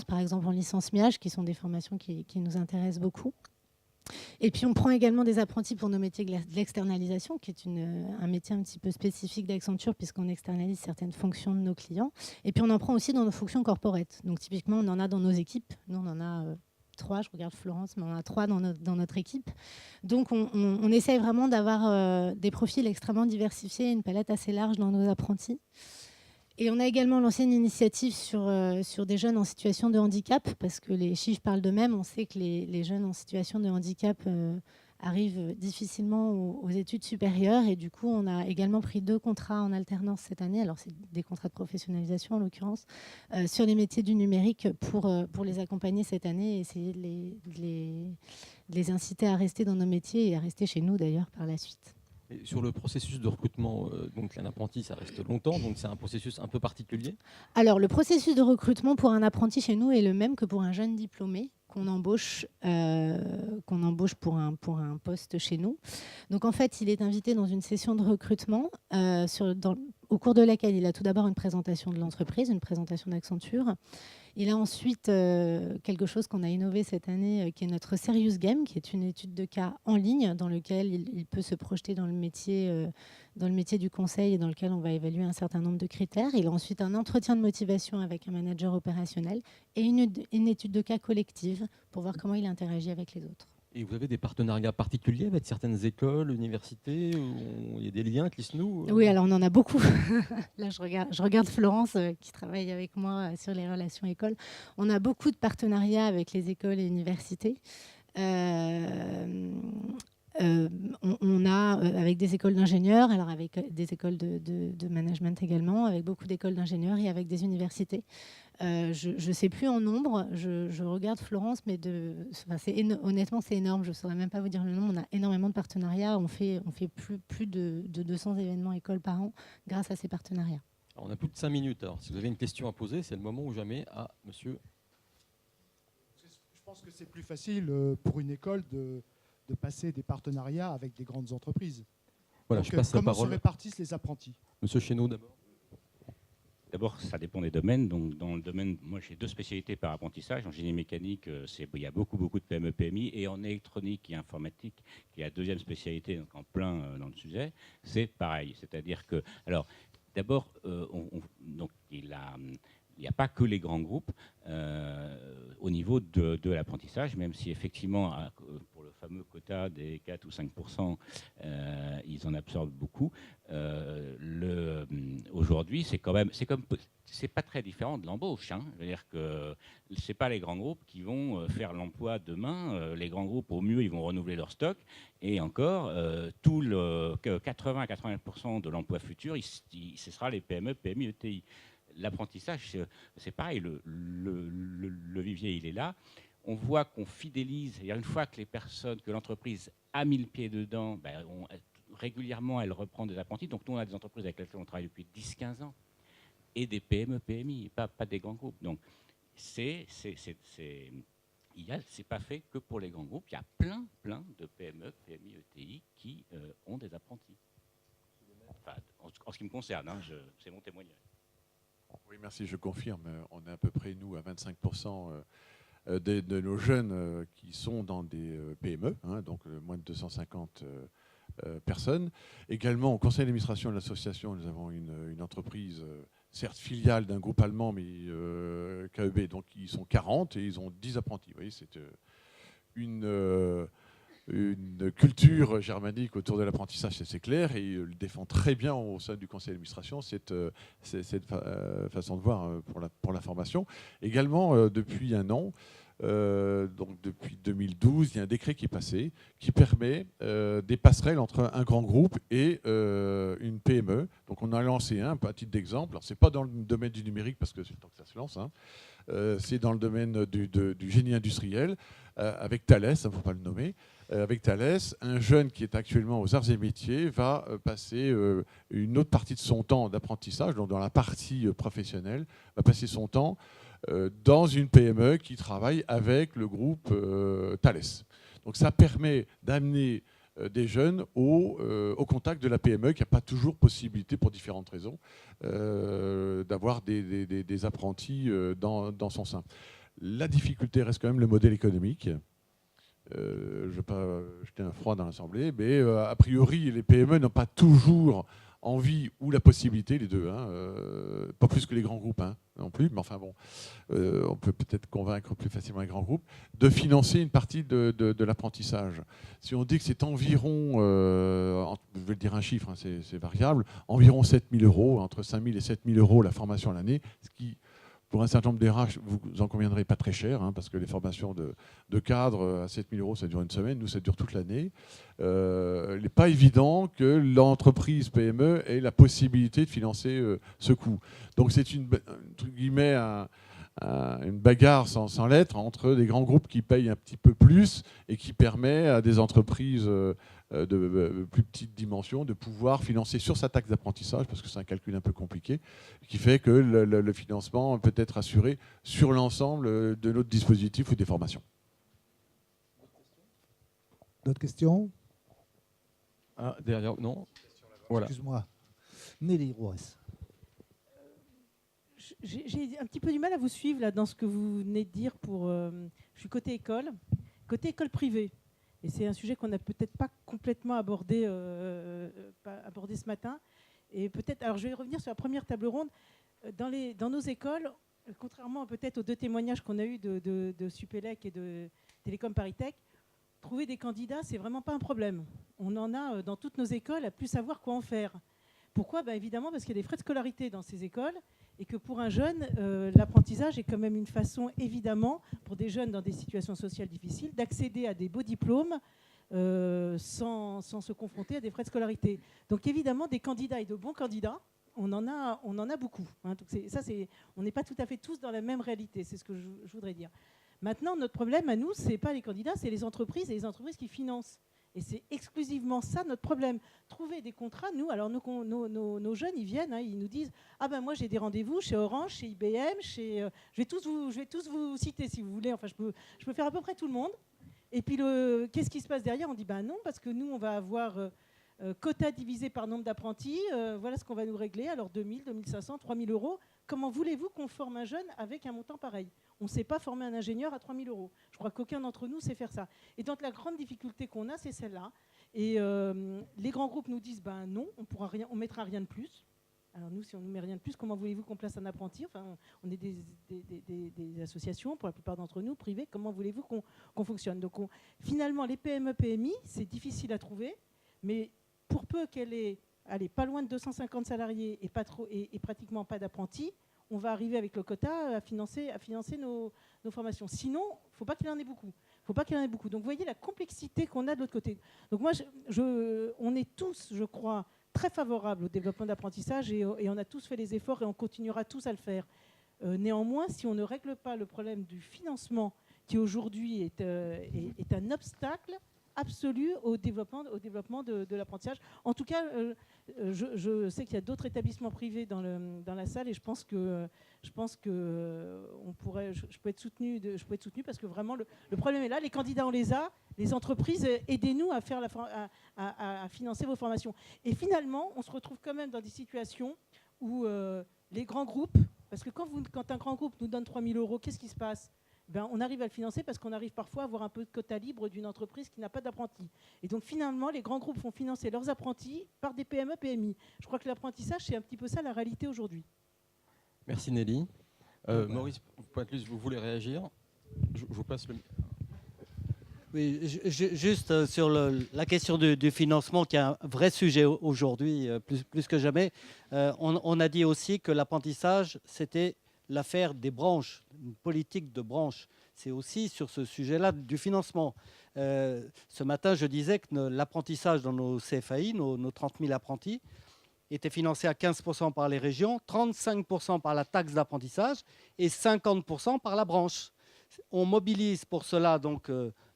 par exemple en licence MIAGE, qui sont des formations qui nous intéressent beaucoup. Et puis on prend également des apprentis pour nos métiers de l'externalisation, qui est un métier un petit peu spécifique d'Accenture, puisqu'on externalise certaines fonctions de nos clients. Et puis on en prend aussi dans nos fonctions corporate. Donc typiquement, on en a dans nos équipes. Nous, on en a 3, je regarde Florence, mais on en a 3 dans notre équipe. Donc on essaye vraiment d'avoir des profils extrêmement diversifiés, une palette assez large dans nos apprentis. Et on a également lancé une initiative sur des jeunes en situation de handicap, parce que les chiffres parlent d'eux-mêmes. On sait que les jeunes en situation de handicap arrivent difficilement aux études supérieures. Et du coup, on a également pris 2 contrats en alternance cette année. Alors, c'est des contrats de professionnalisation, en l'occurrence, sur les métiers du numérique pour les accompagner cette année et essayer de les inciter à rester dans nos métiers et à rester chez nous, d'ailleurs, par la suite. Et sur le processus de recrutement, donc un apprenti, ça reste longtemps, donc c'est un processus un peu particulier. Alors, le processus de recrutement pour un apprenti chez nous est le même que pour un jeune diplômé qu'on embauche pour un poste chez nous. Donc, en fait, il est invité dans une session de recrutement au cours de laquelle il a tout d'abord une présentation de l'entreprise, une présentation d'Accenture. Il a ensuite quelque chose qu'on a innové cette année, qui est notre Serious Game, qui est une étude de cas en ligne dans lequel il peut se projeter dans le métier du conseil et dans lequel on va évaluer un certain nombre de critères. Il a ensuite un entretien de motivation avec un manager opérationnel et une étude de cas collective pour voir comment il interagit avec les autres. Et vous avez des partenariats particuliers avec certaines écoles, universités, où il y a des liens qui se nouent? Oui, alors on en a beaucoup. Là, je regarde Florence qui travaille avec moi sur les relations écoles. On a beaucoup de partenariats avec les écoles et universités. On a avec des écoles d'ingénieurs, alors avec des écoles de management également, avec beaucoup d'écoles d'ingénieurs et avec des universités. Je ne sais plus en nombre, je regarde Florence, mais honnêtement c'est énorme, je ne saurais même pas vous dire le nombre. On a énormément de partenariats, on fait plus de 200 événements écoles par an grâce à ces partenariats. Alors, on a plus de 5 minutes, alors si vous avez une question à poser, c'est le moment ou jamais. Ah, monsieur. Je pense que c'est plus facile pour une école de passer des partenariats avec des grandes entreprises. Voilà, donc, je passe la parole. Comment se répartissent les apprentis? Monsieur Chénaud, d'abord. D'abord, ça dépend des domaines. Donc, dans le domaine, moi, j'ai 2 spécialités par apprentissage. En génie mécanique, il y a beaucoup de PME, PMI. Et en électronique et informatique, qui est la 2e spécialité, donc en plein dans le sujet, c'est pareil. C'est-à-dire que, alors, d'abord, donc, il n'y a pas que les grands groupes au niveau de l'apprentissage, même si effectivement, pour le fameux quota des 4 ou 5%, ils en absorbent beaucoup. Aujourd'hui, c'est pas très différent de l'embauche. Hein. Je veux dire que c'est pas les grands groupes qui vont faire l'emploi demain. Les grands groupes, au mieux, ils vont renouveler leur stock. Et encore, 80-80% de l'emploi futur, ce sera les PME, PMI, ETI. L'apprentissage, c'est pareil, le vivier, il est là. On voit qu'on fidélise, c'est-à-dire une fois que l'entreprise a mis le pied dedans, régulièrement, elle reprend des apprentis. Donc nous, on a des entreprises avec lesquelles on travaille depuis 10-15 ans, et des PME, PMI, pas des grands groupes. Donc c'est pas fait que pour les grands groupes. Il y a plein de PME, PMI, ETI qui ont des apprentis. Enfin, en ce qui me concerne, hein, c'est mon témoignage. Oui, merci, je confirme. On est à peu près, nous, à 25% de nos jeunes qui sont dans des PME, hein, donc moins de 250 personnes. Également, au conseil d'administration de l'association, nous avons une entreprise, certes filiale d'un groupe allemand, mais KEB, donc ils sont 40 et ils ont 10 apprentis. Vous voyez, c'est une culture germanique autour de l'apprentissage, c'est clair, et il défend très bien au sein du conseil d'administration cette façon de voir pour la formation. Également, depuis un an, donc depuis 2012, il y a un décret qui est passé qui permet des passerelles entre un grand groupe et une PME. Donc on a lancé un titre d'exemple. Alors, ce n'est pas dans le domaine du numérique parce que c'est le temps que ça se lance, hein. C'est dans le domaine du génie industriel avec Thales, il ne faut pas le nommer. Avec Thales, un jeune qui est actuellement aux arts et métiers va passer une autre partie de son temps d'apprentissage, donc dans la partie professionnelle, va passer son temps dans une PME qui travaille avec le groupe Thales. Donc ça permet d'amener des jeunes au contact de la PME, qui n'a pas toujours possibilité, pour différentes raisons, d'avoir des apprentis dans son sein. La difficulté reste quand même le modèle économique. Je ne vais pas jeter un froid dans l'Assemblée, mais a priori, les PME n'ont pas toujours envie ou la possibilité, les deux, pas plus que les grands groupes non plus, mais enfin bon, on peut peut-être convaincre plus facilement les grands groupes, de financer une partie de l'apprentissage. Si on dit que c'est environ, je vais dire un chiffre, c'est variable, environ 7 000 €, entre 5 000 et 7 000 € la formation à l'année, ce qui, pour un certain nombre d'RH, vous en conviendrez, pas très cher, parce que les formations de cadre à 7 000 €, ça dure une semaine. Nous, ça dure toute l'année. Il n'est pas évident que l'entreprise PME ait la possibilité de financer ce coût. Donc, c'est entre guillemets une bagarre sans lettres entre des grands groupes qui payent un petit peu plus et qui permet à des entreprises de plus petite dimension de pouvoir financer sur sa taxe d'apprentissage, parce que c'est un calcul un peu compliqué, qui fait que le financement peut être assuré sur l'ensemble de notre dispositif ou des formations. D'autres questions? Derrière, non. Voilà. Excuse-moi. Nelly Roas. J'ai un petit peu du mal à vous suivre là, dans ce que vous venez de dire. Je suis côté école privée. Et c'est un sujet qu'on n'a peut-être pas complètement abordé ce matin. Et peut-être, alors je vais revenir sur la première table ronde. Dans nos écoles, contrairement peut-être aux 2 témoignages qu'on a eus de Supélec et de Télécom Paris-Tech, trouver des candidats, c'est vraiment pas un problème. On en a dans toutes nos écoles à plus savoir quoi en faire. Pourquoi ? Évidemment parce qu'il y a des frais de scolarité dans ces écoles et que pour un jeune, l'apprentissage est quand même une façon, évidemment, pour des jeunes dans des situations sociales difficiles, d'accéder à des beaux diplômes sans se confronter à des frais de scolarité. Donc évidemment, des candidats et de bons candidats, on en a beaucoup. Donc on n'est pas tout à fait tous dans la même réalité, c'est ce que je voudrais dire. Maintenant, notre problème à nous, ce n'est pas les candidats, c'est les entreprises et les entreprises qui financent. Et c'est exclusivement ça notre problème. Trouver des contrats, nous, alors nos jeunes, ils viennent, ils nous disent « Ah ben moi j'ai des rendez-vous chez Orange, chez IBM, je vais tous vous citer si vous voulez, enfin je peux faire à peu près tout le monde. » Et puis qu'est-ce qui se passe derrière ? On dit « Ben non, parce que nous on va avoir quota divisé par nombre d'apprentis, voilà ce qu'on va nous régler, alors 2000, 2500, 3000 €. Comment voulez-vous qu'on forme un jeune avec un montant pareil ? On ne sait pas former un ingénieur à 3000 €. Je crois qu'aucun d'entre nous sait faire ça. Et donc la grande difficulté qu'on a, c'est celle-là. Et les grands groupes nous disent, non, on ne mettra rien de plus. Alors nous, si on ne met rien de plus, comment voulez-vous qu'on place un apprenti ? Enfin, on est des associations, pour la plupart d'entre nous, privées. Comment voulez-vous qu'on fonctionne ? Donc finalement, les PME, PMI, c'est difficile à trouver, mais pour peu qu'elle ait pas loin de 250 salariés et pratiquement pas d'apprentis, on va arriver avec le quota à financer nos formations. Sinon, il ne faut pas qu'il en ait beaucoup. Donc vous voyez la complexité qu'on a de l'autre côté. Donc moi, on est tous, je crois, très favorables au développement d'apprentissage et on a tous fait les efforts et on continuera tous à le faire. Néanmoins, si on ne règle pas le problème du financement, qui aujourd'hui est un obstacle absolu au développement de l'apprentissage. En tout cas, je sais qu'il y a d'autres établissements privés dans la salle et je pense que je peux être soutenue parce que vraiment le problème est là. Les candidats, on les a. Les entreprises, aidez-nous à financer vos formations. Et finalement, on se retrouve quand même dans des situations où les grands groupes, parce que quand un grand groupe nous donne 3 000 €, qu'est-ce qui se passe ? On arrive à le financer parce qu'on arrive parfois à avoir un peu de quota libre d'une entreprise qui n'a pas d'apprentis. Et donc finalement, les grands groupes font financer leurs apprentis par des PME, PMI. Je crois que l'apprentissage, c'est un petit peu ça la réalité aujourd'hui. Merci Nelly. Maurice Pointelus, vous voulez réagir ? Je vous passe le... Oui, juste sur la question du financement, qui est un vrai sujet aujourd'hui, plus que jamais. On a dit aussi que l'apprentissage, c'était l'affaire des branches, une politique de branche. C'est aussi sur ce sujet-là du financement. Ce matin, je disais que l'apprentissage dans nos CFAI, nos 30 000 apprentis, était financé à 15% par les régions, 35% par la taxe d'apprentissage et 50% par la branche. On mobilise pour cela donc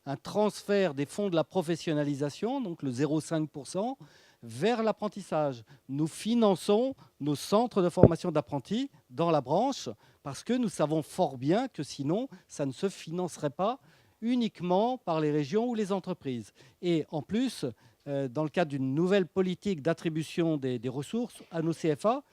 un transfert des fonds de la professionnalisation, donc le 0,5%, vers l'apprentissage. Nous finançons nos centres de formation d'apprentis dans la branche parce que nous savons fort bien que sinon, ça ne se financerait pas uniquement par les régions ou les entreprises. Et en plus, dans le cadre d'une nouvelle politique d'attribution des ressources à nos CFA,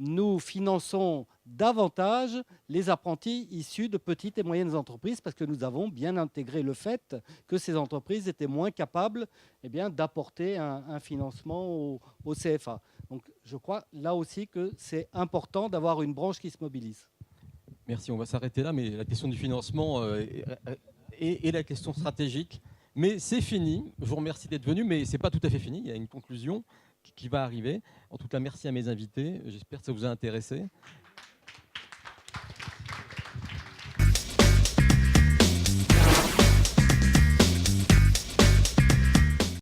nous finançons davantage les apprentis issus de petites et moyennes entreprises parce que nous avons bien intégré le fait que ces entreprises étaient moins capables d'apporter un financement au CFA. Donc je crois là aussi que c'est important d'avoir une branche qui se mobilise. Merci, on va s'arrêter là, mais la question du financement est la question stratégique. Mais c'est fini, je vous remercie d'être venu, mais ce n'est pas tout à fait fini, il y a une conclusion qui va arriver. En tout cas, merci à mes invités, j'espère que ça vous a intéressé.